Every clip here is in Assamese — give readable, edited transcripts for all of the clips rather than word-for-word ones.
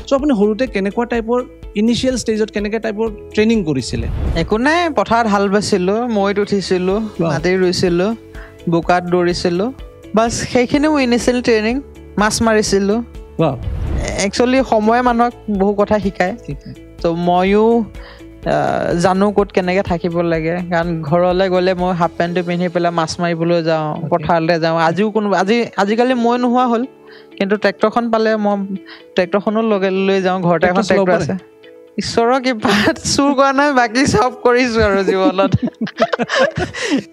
সো আপুনি হৰুতে কেনেকুৱা টাইপৰ ইনিশিয়াল ষ্টেজত কেনেকুৱা টাইপৰ ট্ৰেইনিং কৰিছিলে একো নাই পথাৰত হাল বাইছিলোঁ মৈত উঠিছিলোঁ মাটি ৰুইছিলোঁ বোকাত দৌৰিছিলোঁ বাছ সেইখিনি মোৰ ইনিশিয়েল ট্ৰেইনিং মাছ মাৰিছিলোঁ একচুৱেলি সময়ে মানুহক বহু কথা শিকায় তো ময়ো জানো ক'ত কেনেকৈ থাকিব লাগে কাৰণ ঘৰলৈ গ'লে মই হাফ পেণ্টটো পিন্ধি পেলাই মাছ মাৰিবলৈ যাওঁ পথাৰলৈ যাওঁ আজিকালি মই নোহোৱা হ'ল কিন্তু ট্ৰেক্টৰখন পালে মই ট্ৰেক্টৰখনো লৈ যাওঁ ঘৰতে এখন ট্ৰেক্টৰ আছে ঈশ্বৰৰ কৃপাত চুৰ কৰা নাই বাকী চব কৰিছোঁ আৰু জীৱনত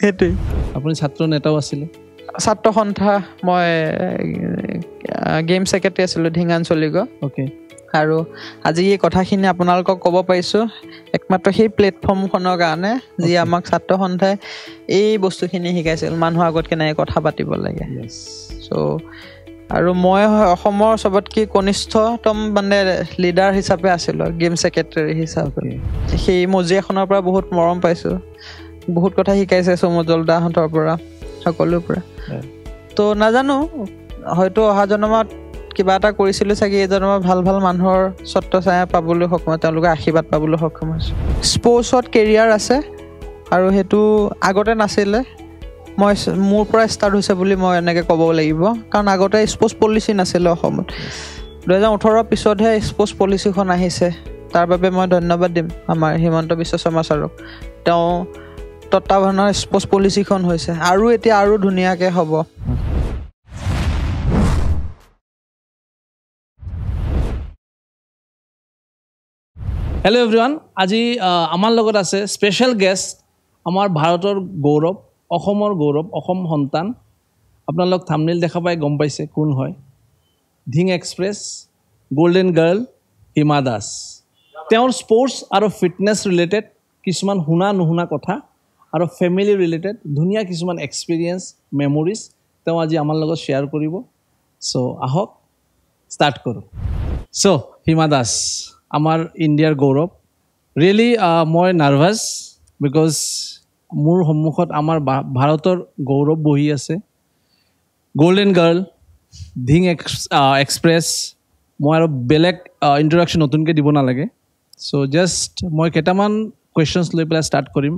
সেইটোৱে আপুনি ছাত্ৰ নেতাও আছিলে ছাত্ৰ সন্থা মই গেম ছেক্ৰেটাৰী আছিলোঁ ধিং আঞ্চলিক অ'কে আৰু আজি এই কথাখিনি আপোনালোকক ক'ব পাৰিছোঁ একমাত্ৰ সেই প্লেটফৰ্মখনৰ কাৰণে যি আমাক ছাত্ৰ সন্থাই এই বস্তুখিনি শিকাইছিল মানুহৰ আগত কেনেকৈ কথা পাতিব লাগে চ' আৰু মই অসমৰ চবতকৈ কনিষ্ঠতম মানে লিডাৰ হিচাপে আছিলোঁ গেম ছেক্ৰেটাৰী হিচাপে সেই মজিয়াখনৰ পৰা বহুত মৰম পাইছোঁ বহুত কথা শিকাইছে চমজল দাহঁতৰ পৰা সকলোৰ পৰা তো নাজানো হয়তো অহা জন্মত কিবা এটা কৰিছিলোঁ চাগে এই জন্মত ভাল ভাল মানুহৰ স্বত্ব ছায়া পাবলৈ সক্ষম তেওঁলোকে আশীৰ্বাদ পাবলৈ সক্ষম হৈছোঁ স্পৰ্টছত কেৰিয়াৰ আছে আৰু সেইটো আগতে নাছিলে মই মোৰ পৰা ষ্টাৰ্ট হৈছে বুলি মই এনেকৈ ক'ব লাগিব কাৰণ আগতে স্পৰ্টছ পলিচি নাছিলে অসমত 2018 পিছতহে স্পৰ্টছ পলিচিখন আহিছে তাৰ বাবে মই ধন্যবাদ দিম আমাৰ হিমন্ত বিশ্ব শৰ্মা ছাৰক তেওঁ তত্বাৱধানৰ স্পৰ্টছ পলিচিখন হৈছে আৰু এতিয়া আৰু ধুনীয়াকৈ হ'ব হেল্ল' এভৰিৱান আজি আমাৰ লগত আছে স্পেচিয়েল গেষ্ট আমাৰ ভাৰতৰ গৌৰৱ অসমৰ গৌৰৱ অসম সন্তান আপোনালোক থাম্বনেইল দেখা পাই গম পাইছে কোন হয় Dhing express golden girl Hima Das তেওঁৰ স্পৰ্টছ আৰু ফিটনেছ ৰিলেটেড কিছুমান শুনা নুশুনা কথা আৰু ফেমিলি ৰিলেটেড ধুনীয়া কিছুমান এক্সপিৰিয়েঞ্চ মেমৰিজ তেওঁ আজি আমাৰ লগত শ্বেয়াৰ কৰিব চ' আহক ষ্টাৰ্ট কৰোঁ চ' হিমা দাস আমাৰ ইণ্ডিয়াৰ গৌৰৱ ৰিয়েলি মই নাৰ্ভাছ বিকজ মোৰ সন্মুখত আমাৰ ভাৰতৰ গৌৰৱ বহি আছে গোল্ডেন গাৰ্ল ধিং এক্সপ্ৰেছ মই আৰু বেলেগ ইণ্ট্ৰডাকশ্যন নতুনকৈ দিব নালাগে চ' জাষ্ট মই কেইটামান কুৱেশ্যনছ লৈ পেলাই ষ্টাৰ্ট কৰিম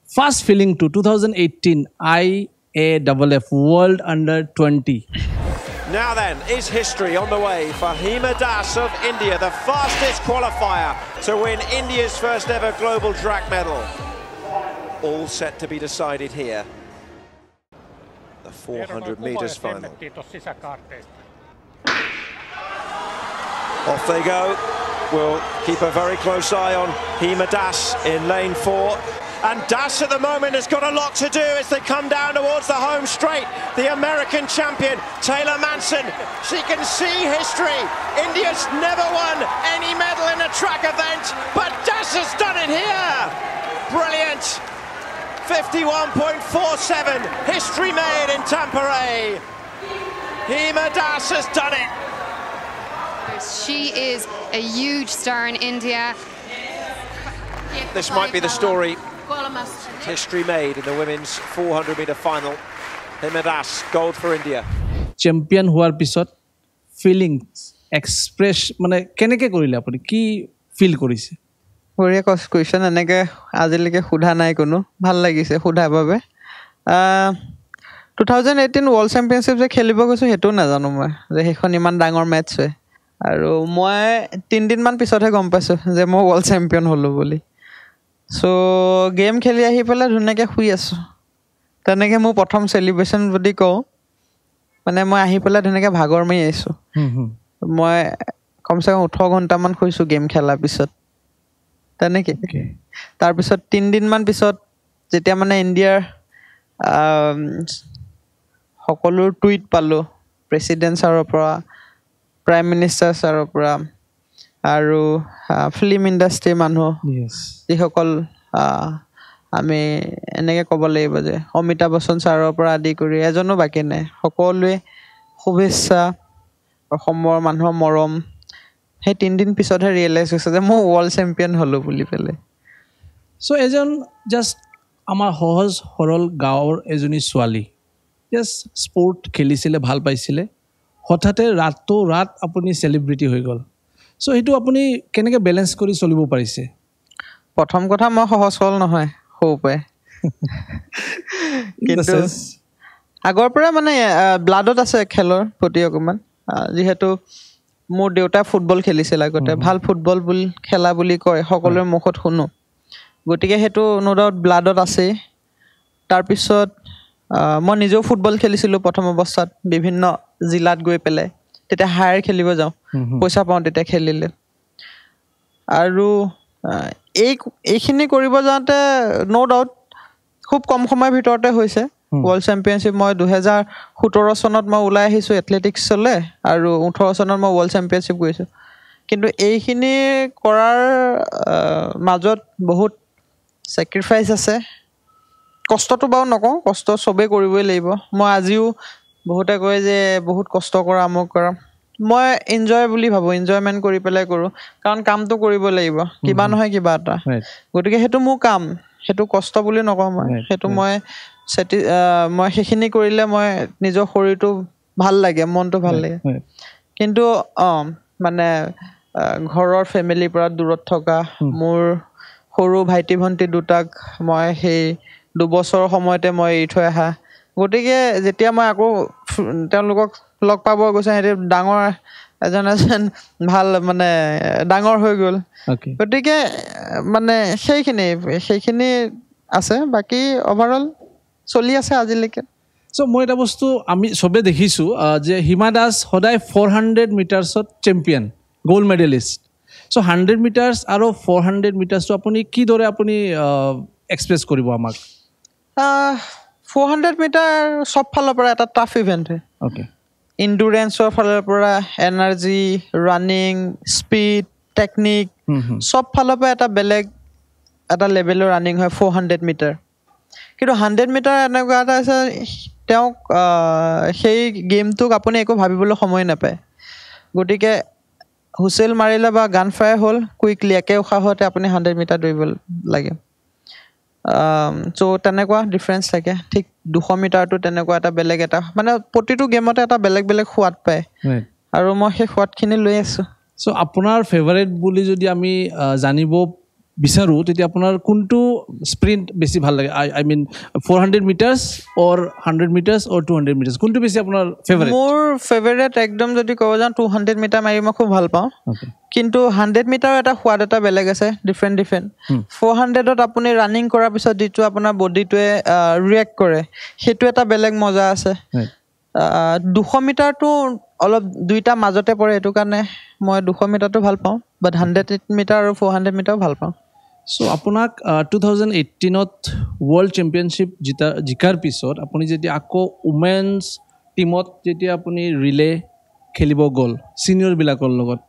first ফিলিংটো 2018 IAFF World Under-20 Now then, is history on the way for Hima Das of India, the fastest qualifier to win India's first ever global track medal. All set to be decided here. The 400 metres final. Off they go. We'll keep a very close eye on Hima Das in lane 4. And Das at the moment has got a lot to do as they come down towards the home straight. The American champion, Taylor Manson. She can see history. India's never won any medal in a track event, but Das has done it here. Brilliant. 51.47. History made in Tampere. Hima Das has done it. She is a huge star in India. This might be the story. History made in the women's 400 meter final. Hima Das, gold for India. Champion হোৱাৰ পিছত ফিলিংছ এক্সপ্ৰেছ মানে কেনেকৈ কৰিলে আপুনি কি ফিল কৰিছে বঢ়িয়া কুৱেশ্যন এনেকৈ আজিলৈকে সোধা নাই কোনো ভাল লাগিছে সোধাৰ বাবে 2018 ৱৰ্ল্ড চেম্পিয়নশ্বিপ যে খেলিব গৈছোঁ সেইটোও নাজানো মই যে সেইখন ইমান ডাঙৰ মেটচ হয় আৰু মই 3 দিনমান পিছতহে গম পাইছোঁ যে মই ৱৰ্ল্ড চেম্পিয়ন হ'লোঁ বুলি চ' গেম খেলি আহি পেলাই ধুনীয়াকৈ শুই আছোঁ তেনেকৈ মোৰ প্ৰথম চেলিব্ৰেশ্যন যদি কওঁ মানে মই আহি পেলাই ধুনীয়াকৈ ভাগৰ মাৰি আহিছোঁ মই কমচে কম 18 ঘণ্টামান শুইছোঁ গেম খেলাৰ পিছত তেনেকৈ তাৰপিছত 3 দিনমান পিছত যেতিয়া মানে ইণ্ডিয়াৰ সকলো টুইট পালোঁ প্ৰেছিডেণ্ট ছাৰৰ পৰা প্ৰাইম মিনিষ্টাৰ ছাৰৰ পৰা আৰু ফিল্ম ইণ্ডাষ্ট্ৰীৰ মানুহ যিসকল আমি এনেকৈ ক'ব লাগিব যে অমিতাভ বচ্চন ছাৰৰ পৰা আদি কৰি এজনো বাকী নাই সকলোৱে শুভেচ্ছা অসমৰ মানুহৰ মৰম সেই 3 দিন পিছতহে ৰিয়েলাইজ হৈছে যে মই ৱৰ্ল্ড চেম্পিয়ন হ'লোঁ বুলি পেলাই চ' এজন জাষ্ট আমাৰ সহজ সৰল গাঁৱৰ এজনী ছোৱালী জাষ্ট স্পৰ্ট খেলিছিলে ভাল পাইছিলে হঠাতে ৰাত আপুনি চেলিব্ৰিটি হৈ গ'ল সো এইটো আপুনি কেনেকৈ বেলেঞ্চ কৰি চলিব পাৰিছে প্ৰথম কথা মই সহজ হ'ল নহয় সৌপাই কিন্তু আগৰ পৰা মানে ব্লাডত আছে খেলৰ প্ৰতি অকমান যিহেতু মোৰ দেউতা ফুটবল খেলিছিল আগতে ভাল ফুটবল বুলি খেলা বুলি কয় সকলোৰে মুখত শুনো গতিকে হেতু নো ডাউট ব্লাডত আছে তাৰপিছত মই নিজেও ফুটবল খেলিছিলোঁ প্ৰথম অৱস্থাত বিভিন্ন জিলাত গৈ পেলাই তেতিয়া হায়াৰ খেলিব যাওঁ পইচা পাওঁ তেতিয়া খেলিলে আৰু এইখিনি কৰিব যাওঁতে নো ডাউট খুব কম সময়ৰ ভিতৰতে হৈছে ৱৰ্ল্ড চেম্পিয়নশ্বিপ মই 2017 চনত মই ওলাই আহিছোঁ এথলেটিক্সলৈ আৰু 18 চনত মই ৱৰ্ল্ড চেম্পিয়নশ্বিপ কৰিছোঁ কিন্তু এইখিনি কৰাৰ মাজত বহুত চেক্ৰিফাইচ আছে কষ্টটো বাৰু নকওঁ কষ্ট চবেই কৰিবই লাগিব মই আজিও বহুতে কয় যে বহুত কষ্ট কৰা আমক কৰা মই এনজয় বুলি ভাবোঁ এনজয়মেণ্ট কৰি পেলাই কৰোঁ কাৰণ কামটো কৰিব লাগিব কিবা নহয় কিবা এটা গতিকে সেইটো মোৰ কাম সেইটো কষ্ট বুলি নকওঁ মই সেইটো মই সেইখিনি কৰিলে মই নিজৰ শৰীৰটো ভাল লাগে মনটো ভাল লাগে কিন্তু মানে ঘৰৰ ফেমিলিৰ পৰা দূৰত থকা মোৰ সৰু ভাইটি ভণ্টি দুটাক মই সেই 2 বছৰৰ সময়তে মই এৰি থৈ অহা গতিকে যেতিয়া মই আকৌ তেওঁলোকক লগ পাব গৈছে সিহঁতে ডাঙৰ এজন ভাল মানে ডাঙৰ হৈ গ'ল গতিকে মানে সেইখিনি আছে বাকী অভাৰঅল চলি আছে আজিলৈকে সো মই এটা বস্তু আমি চবে দেখিছোঁ যে হিমা দাস সদায় 400 মিটাৰ্ছত champion gold medalist so 100 metres আৰু 400 মিটাৰ্ছটো আপুনি কিদৰে আপুনি এক্সপ্ৰেছ কৰিব আমাক 400 মিটাৰ সব ফালৰ পৰা এটা টাফ ইভেণ্ট হয় অ'কে ইণ্ডুৰেঞ্চৰ ফালৰ পৰা এনাৰ্জি ৰানিং স্পীড টেকনিক সব ফালৰ পৰা এটা বেলেগ এটা লেভেলৰ ৰানিং হয় 400 মিটাৰ কিন্তু 100 মিটাৰ এনেকুৱা এটা আছে তেওঁক সেই গেমটোক আপুনি একো ভাবিবলৈ সময় নাপায় গতিকে হুচেল মাৰিলে বা গান ফায়াৰ হ'ল কুইকলি একে উশাহতে আপুনি 100 মিটাৰ দৌৰিব লাগে চ' তেনেকুৱা ডিফাৰেঞ্চ থাকে ঠিক 200 মিটাৰটো তেনেকুৱা এটা বেলেগ এটা মানে প্ৰতিটো গেমতে এটা বেলেগ বেলেগ সোৱাদ পায় আৰু মই সেই সোৱাদখিনি লৈ আছোঁ চ' আপোনাৰ ফেভাৰেট বুলি যদি আমি জানিব বিচাৰোঁ তেতিয়া আপোনাৰ কোনটো স্প্ৰিণ্ট বেছি ভাল লাগে I mean 400 metres or 100 metres or 200 metres কোনটো বেছি আপোনাৰ ফেভাৰেট মোৰ ফেভাৰেট একদম যদি ক'ব যাওঁ 200 মিটাৰ মাৰি মই খুব ভাল পাওঁ কিন্তু 100 মিটাৰ এটা সোৱাদ এটা বেলেগ আছে ডিফাৰেণ্ট 400ত আপুনি ৰানিং কৰাৰ পিছত যিটো আপোনাৰ বডিটোৱে ৰিয়েক্ট কৰে সেইটো এটা বেলেগ মজা আছে 200 মিটাৰটো অলপ দুইটা মাজতে পৰে এইটো কাৰণে মই 200 মিটাৰটো ভাল পাওঁ বাট 100 মিটাৰ আৰু 400 মিটাৰো ভাল পাওঁ চ' আপোনাক 2018ত ৱৰ্ল্ড চেম্পিয়নশ্বিপ জিকাৰ পিছত আপুনি যেতিয়া আকৌ উমেন্স টিমত যেতিয়া আপুনি ৰিলে খেলিব গ'ল ছিনিয়ৰবিলাকৰ লগত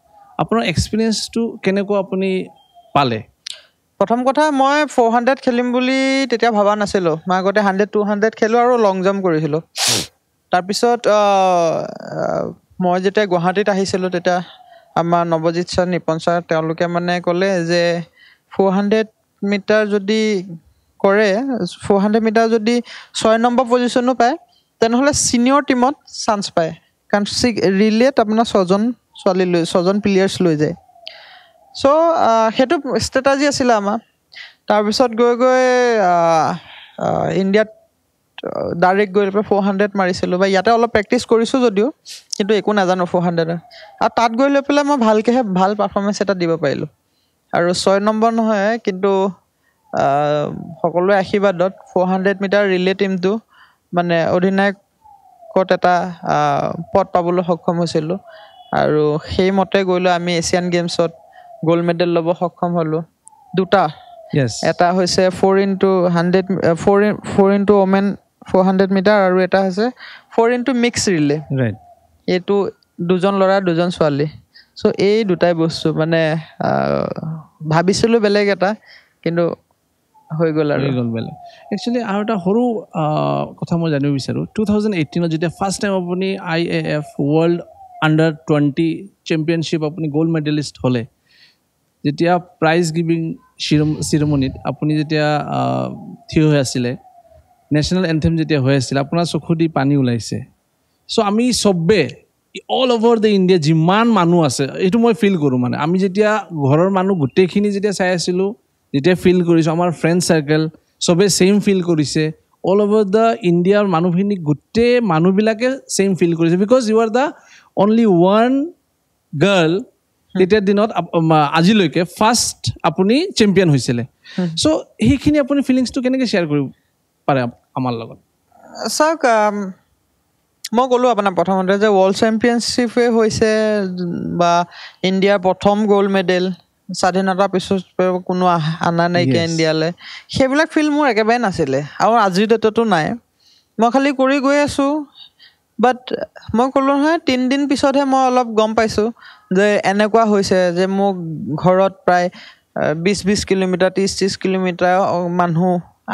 আপোনাৰ এক্সপিৰিয়েঞ্চটো কেনেকুৱা আপুনি পালে প্ৰথম কথা মই 400 খেলিম বুলি তেতিয়া ভবা নাছিলোঁ মই আগতে 100 200 খেলোঁ আৰু লং জাম্প কৰিছিলোঁ তাৰপিছত মই যেতিয়া গুৱাহাটীত আহিছিলোঁ তেতিয়া আমাৰ নৱজিত ছাৰ নিপন ছাৰ তেওঁলোকে মানে ক'লে যে 400 মিটাৰ যদি কৰে 400 মিটাৰ যদি 6 নম্বৰ পজিশ্যনো পায় তেনেহ'লে ছিনিয়ৰ টিমত চান্স পায় কাৰণ ৰিলেত আপোনাৰ 6জন প্লেয়াৰ্ছ লৈ যায় চ' সেইটো ষ্ট্ৰেটাজি আছিলে আমাৰ তাৰপিছত গৈ ইণ্ডিয়াত ডাইৰেক্ট গৈ পেলাই 400 মাৰিছিলোঁ বা ইয়াতে অলপ প্ৰেক্টিচ কৰিছোঁ যদিও কিন্তু একো নাজানো 400 আৰু তাত গৈ লৈ পেলাই মই ভালকৈহে ভাল পাৰফৰ্মেঞ্চ এটা দিব পাৰিলোঁ আৰু 6 নম্বৰ নহয় কিন্তু সকলোৰে আশীৰ্বাদত 400 মিটাৰ ৰিলে টিমটো মানে অধিনায়কত এটা পদ পাবলৈ সক্ষম হৈছিলোঁ আৰু সেইমতে গৈ লৈ আমি এছিয়ান গেমছত গোল্ড মেডেল ল'ব সক্ষম হ'লোঁ দুটা এটা হৈছে 4x100 ওমেন 400 মিটাৰ আৰু এটা হৈছে 4x মিক্স ৰিলে এইটো 2জন ল'ৰা 2জন ছোৱালী চ' এই দুটাই বস্তু মানে ভাবিছিলোঁ বেলেগ এটা কিন্তু হৈ গ'ল আৰু বেলেগ একচুৱেলি আৰু এটা সৰু কথা মই জানিব বিচাৰোঁ 2018ত যেতিয়া ফাৰ্ষ্ট টাইম আপুনি IAF ৱৰ্ল্ড আণ্ডাৰ-20 চেম্পিয়নশ্বিপ আপুনি গ'ল্ড মেডেলিষ্ট হ'লে যেতিয়া প্ৰাইজ গিভিং চিৰিমনিত আপুনি যেতিয়া থিয় হৈ আছিলে নেশ্যনেল এন্থেম যেতিয়া হৈ আছিলে আপোনাৰ চকু দি পানী ওলাইছে চ' আমি চবে অল ওভাৰ দ্য ইণ্ডিয়া যিমান মানুহ আছে এইটো মই ফিল কৰোঁ মানে আমি যেতিয়া ঘৰৰ মানুহ গোটেইখিনি যেতিয়া চাই আছিলোঁ যেতিয়া ফিল কৰিছোঁ আমাৰ ফ্ৰেণ্ড চাৰ্কেল চবেই ছেইম ফিল কৰিছে অল ওভাৰ দ্য ইণ্ডিয়াৰ মানুহখিনি গোটেই মানুহবিলাকে ছেইম ফিল কৰিছে because you are the only one girl তেতিয়াৰ দিনত আজিলৈকে ফাৰ্ষ্ট আপুনি চেম্পিয়ন হৈছিলে চ' সেইখিনি আপুনি ফিলিংছটো কেনেকৈ শ্বেয়াৰ কৰিব পাৰে আমাৰ লগত চাওক মই ক'লোঁ আপোনাৰ প্ৰথমতে যে ৱৰ্ল্ড চেম্পিয়নশ্বিপে হৈছে বা ইণ্ডিয়াৰ প্ৰথম গ'ল্ড মেডেল স্বাধীনতাৰ পিছত কোনো অনা নাইকিয়া ইণ্ডিয়ালৈ সেইবিলাক ফিল মোৰ একেবাৰে নাছিলে আৰু আজিৰ ডেটতো নাই মই খালি কৰি গৈ আছোঁ বাট মই ক'লোঁ নহয় 3 দিন পিছতহে মই অলপ গম পাইছোঁ যে এনেকুৱা হৈছে যে মোক ঘৰত প্ৰায় 20 কিলোমিটাৰ 30 কিলোমিটাৰ মানুহ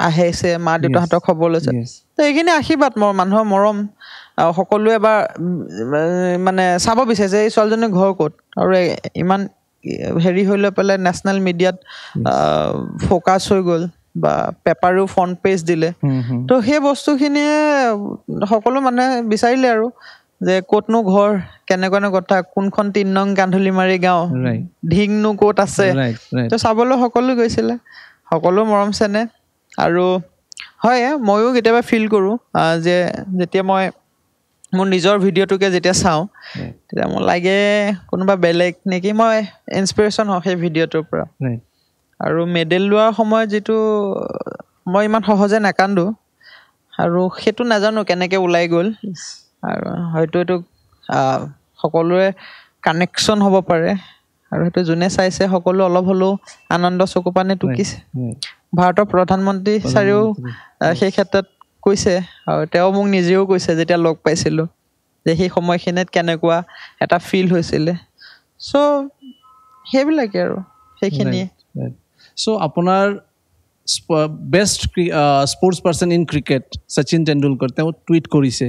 আহিছে মা দেউতাহঁতক খবৰ লৈছে তো এইখিনি আশীৰ্বাদ মোৰ মানুহৰ মৰম আৰু সকলোৱে এবাৰ মানে চাব বিচাৰিছে এই ছোৱালীজনীৰ ঘৰ ক'ত আৰু ইমান হেৰি হৈ লৈ পেলাই নেশ্যনেল মিডিয়াত ফ'কাছ হৈ গ'ল বা পেপাৰো ফ্ৰণ্ট পেজ দিলে তো সেই বস্তুখিনিয়ে সকলো মানুহে বিচাৰিলে আৰু যে ক'তনো ঘৰ কেনেকুৱানো কথা কোনখন 3 নং কান্ধুলিমাৰী গাঁও ঢিংনো ক'ত আছে তো চাবলৈ সকলো গৈছিলে সকলো মৰম চেনে আৰু হয় ময়ো কেতিয়াবা ফিল কৰোঁ যে যেতিয়া মই মোৰ নিজৰ ভিডিঅ'টোকে যেতিয়া চাওঁ তেতিয়া মোৰ লাগে কোনোবা বেলেগ নেকি মই ইনস্পিৰেশ্যন হওঁ সেই ভিডিঅ'টোৰ পৰা আৰু মেডেল লোৱাৰ সময়ত যিটো মই ইমান সহজে নাকান্দো আৰু সেইটো নাজানো কেনেকৈ ওলাই গ'ল আৰু হয়তো এইটো সকলোৰে কানেকশ্যন হ'ব পাৰে আৰু সেইটো যোনে চাইছে সকলো অলপ হ'লেও আনন্দ চকু পানী টুকিছে ভাৰতৰ প্ৰধানমন্ত্ৰী ছাৰেও সেই ক্ষেত্ৰত কৈছে আৰু তেওঁ মোক নিজেও কৈছে যেতিয়া লগ পাইছিলোঁ যে সেই সময়খিনিত কেনেকুৱা এটা ফিল হৈছিলে চ' সেইবিলাকে আৰু সেইখিনিয়ে চ' আপোনাৰ best sports person in cricket Sachin Tendulkar তেওঁ টুইট কৰিছে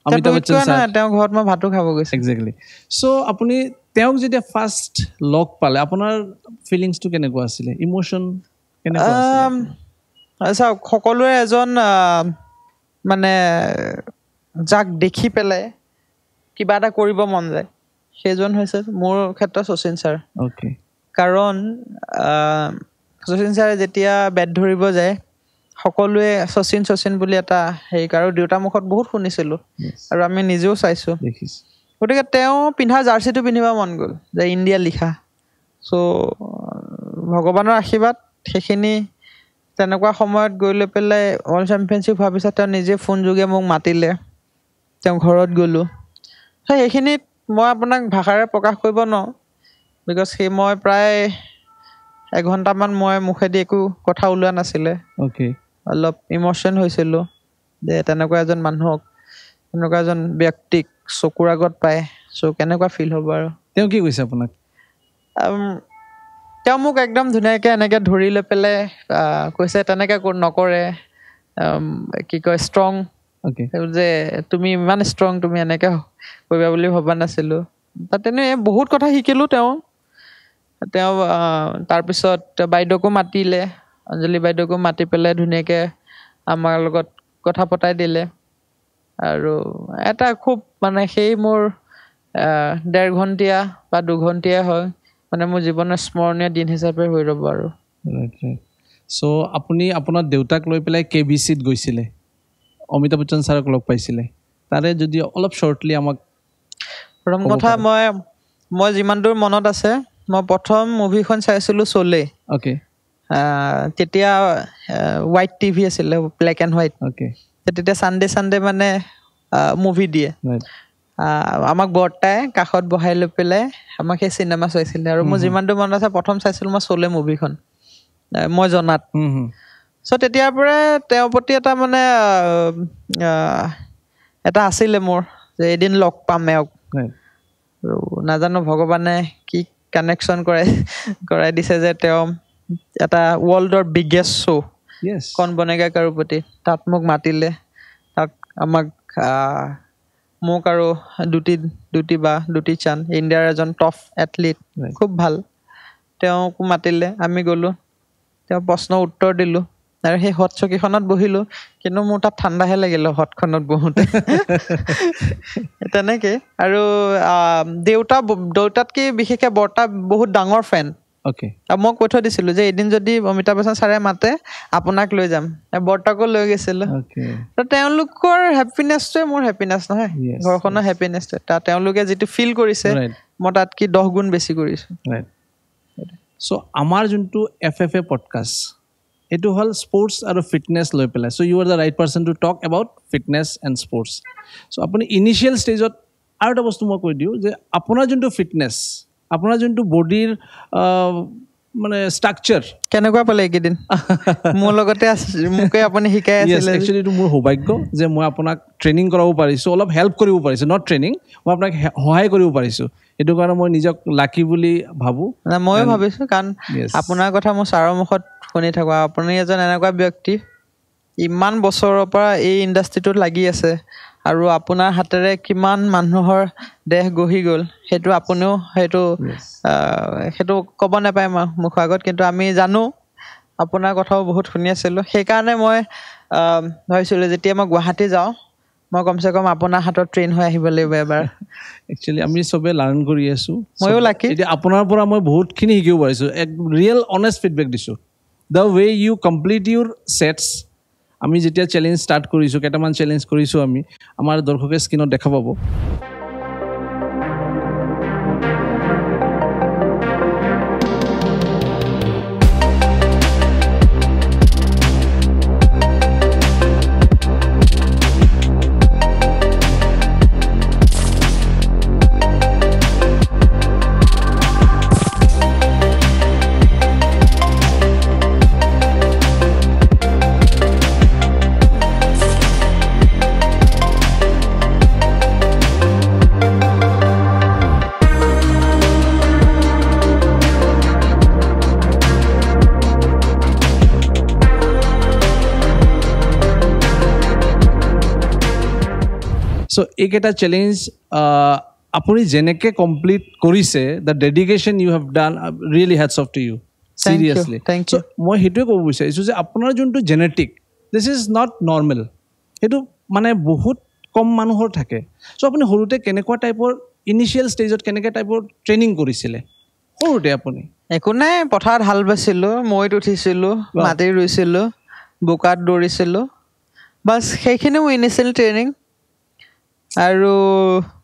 অমিতাভ বচ্চন ছাৰ তেওঁ ঘৰত মই ভাতো খাব গৈছোঁ এক্সেক্টলি চ' আপুনি তেওঁক যেতিয়া ফাৰ্ষ্ট লগ পালে আপোনাৰ ফিলিংছটো কেনেকুৱা আছিলে ইম'শ্যন কেনেকুৱা আছিলে চাওক সকলোৰে এজন মানে যাক দেখি পেলাই কিবা এটা কৰিব মন যায় সেইজন হৈছে মোৰ ক্ষেত্ৰত শচীন ছাৰ অ'কে কাৰণ শচীন ছাৰে যেতিয়া বেট ধৰিব যায় সকলোৱে শচীন বুলি এটা হেৰি আৰু দেউতাৰ মুখত বহুত শুনিছিলোঁ আৰু আমি নিজেও চাইছোঁ গতিকে তেওঁ পিন্ধা জাৰ্চিটো পিন্ধিব মন গ'ল যে ইণ্ডিয়া লিখা চ' ভগৱানৰ আশীৰ্বাদ সেইখিনি তেনেকুৱা সময়ত গৈ লৈ পেলাই ৱৰ্ল্ড চেম্পিয়নশ্বিপ হোৱাৰ পিছত তেওঁ নিজে ফোন যোগে মোক মাতিলে তেওঁ ঘৰত গ'লোঁ সেইখিনিত মই আপোনাক ভাষাৰে প্ৰকাশ কৰিব নোৱাৰোঁ বিকজ মই প্ৰায় এঘণ্টামান মই মুখেদি একো কথা ওলোৱা নাছিলে অলপ ইম'শ্যন হৈছিলোঁ যে তেনেকুৱা এজন মানুহক তেনেকুৱা এজন ব্যক্তিক চকুৰ আগত পায় চ' কেনেকুৱা ফিল হ'ব আৰু তেওঁ কি কৈছে আপোনাক তেওঁ মোক একদম ধুনীয়াকৈ এনেকৈ ধৰি লৈ পেলাই কৈছে তেনেকৈ নকৰে কি কয় ষ্ট্ৰং যে তুমি ইমান ষ্ট্ৰং তুমি এনেকৈ কৰিবা বুলি ভবা নাছিলোঁ তেনে বহুত কথা শিকিলোঁ তেওঁ তাৰপিছত বাইদেউকো মাতিলে অঞ্জলি বাইদেউকো মাতি পেলাই ধুনীয়াকৈ আমাৰ লগত কথা পতাই দিলে আৰু এটা খুব মানে সেই মোৰ 1.5 ঘণ্টীয়া বা 2 ঘণ্টীয়া হয় মানে মোৰ জীৱনৰ স্মৰণীয় দিন হিচাপে হৈ ৰ'ব আৰু চ' আপুনি আপোনাৰ দেউতাক লৈ পেলাই KBCত গৈছিলে অমিতাভ বচ্চন ছাৰক লগ পাইছিলে তাৰে যদি অলপ শ্বৰ্টলি আমাক প্ৰথম কথা মই যিমান দূৰ মনত আছে মই প্ৰথম মুভিখন চাইছিলোঁ চলে তেতিয়া হোৱাইট টিভি আছিলে ব্লেক এণ্ড হোৱাইট তেতিয়া চানডে মানে মুভি দিয়ে আমাক বৰ্তাই কাষত বহাই লৈ পেলাই আমাক সেই চিনেমা চাইছিলে আৰু মোৰ যিমান দূৰ মনত আছে প্ৰথম চাইছিলোঁ মই চলে মুভিখন মই জনাত চ' তেতিয়াৰ পৰাই তেওঁৰ প্ৰতি এটা মানে এটা আছিলে মোৰ যে এদিন লগ পাম এওক আৰু নাজানো ভগৱানে কি কানেকশ্যন কৰাই দিছে যে তেওঁ এটা ৱৰ্ল্ডৰ বিগেষ্ট শ্ব' কণ বনেগা কাৰোপতি তাত মোক মাতিলে তাত আমাক মোক আৰু দুটি চান ইণ্ডিয়াৰ এজন টপ এথলিট খুব ভাল তেওঁকো মাতিলে আমি গ'লোঁ তেওঁ প্ৰশ্নৰ উত্তৰ দিলোঁ আৰু সেই হট চকীখনত বহিলো কিন্তু মোৰ তাত ঠাণ্ডাহে লাগিল হটখনত বহোতে তেনেকে আৰু দেউতাতকে বিশেষকৈ বৰ্তা বহুত ডাঙৰ ফেন ওকে আৰু মই কৈ থৈ দিছিলো যে এদিন যদি অমিতাভ বচ্চন ছাৰে মাতে আপোনাক লৈ যাম বৰ্তাকো লৈ গৈছিলো তো তেওঁলোকৰ হেপিনেছটোৱে মোৰ হেপিনেছ নহয় ঘৰখনৰ হেপিনেছটো তাত তেওঁলোকে যিটো ফিল কৰিছে মই তাতকৈ 10 গুণ বেছি কৰিছো চ' আমাৰ যোনটো FFA পডকাষ্ট এইটো হ'ল স্পৰ্টছ আৰু ফিটনেছ লৈ পেলাই so' you are the right person to talk about fitness and sports so' আপুনি ইনিচিয়েল ষ্টেজত আৰু এটা বস্তু মই কৈ দিওঁ যে আপোনাৰ যোনটো ফিটনেছ আপোনাৰ যোনটো বডিৰ মানে ষ্ট্ৰাকচাৰ কেনেকুৱা পালে এইকেইদিন মোৰ লগতে মোকে আপুনি শিকাই আছিলে একচুৱেলি এইটো মোৰ সৌভাগ্য যে মই আপোনাক ট্ৰেইনিং কৰাব পাৰিছোঁ অলপ হেল্প কৰিব পাৰিছোঁ নট ট্ৰেইনিং মই আপোনাক সহায় কৰিব পাৰিছোঁ এইটো কাৰণে মই নিজক লাকি বুলি ভাবোঁ ময়ো ভাবিছোঁ কাৰণ আপোনাৰ কথা মই ছাৰৰ মুখত শুনি থাকোঁ আপুনি এজন এনেকুৱা ব্যক্তি ইমান বছৰৰ পৰা এই ইণ্ডাষ্ট্ৰিটোত লাগি আছে আৰু আপোনাৰ হাতেৰে কিমান মানুহৰ দেহ গঢ়ি গ'ল সেইটো আপুনিও সেইটো ক'ব নাপায় মুখৰ আগত কিন্তু আমি জানো আপোনাৰ কথাও বহুত শুনি আছিলোঁ সেইকাৰণে মই ভাবিছিলোঁ যেতিয়া মই গুৱাহাটী যাওঁ মই কমচে কম আপোনাৰ হাতত ট্ৰেইন হৈ আহিব লাগিব এবাৰ একচুৱেলি আমি চবেই লাৰ্ণ কৰি আছোঁ ময়ো লাকি এতিয়া আপোনাৰ পৰা মই বহুতখিনি শিকিব পাৰিছোঁ এক ৰিয়েল অনেষ্ট ফিডবেক দিছোঁ the way you complete your sets আমি যেতিয়া চেলেঞ্জ ষ্টাৰ্ট কৰিছোঁ কেইটামান চেলেঞ্জ কৰিছোঁ আমি আমাৰ দৰ্শকে স্ক্ৰীণত দেখা পাব চ' এইকেইটা চেলেঞ্জ আপুনি যেনেকৈ কমপ্লিট কৰিছে the dedication you have done really hats off to you seriously মই সেইটোৱে ক'ব বিচাৰিছোঁ যে আপোনাৰ যোনটো genetic this is not normal সেইটো মানে বহুত কম মানুহৰ থাকে চ' আপুনি সৰুতে কেনেকুৱা টাইপৰ ইনিচিয়েল ষ্টেজত কেনেকুৱা টাইপৰ ট্ৰেইনিং কৰিছিলে সৰুতে আপুনি একো নাই পথাৰত হাল বাইছিলোঁ মৈত উঠিছিলোঁ মাটি ৰুইছিলোঁ বোকাত দৌৰিছিলোঁ বাছ সেইখিনি মোৰ ইনিচিয়েল ট্ৰেইনিং আৰু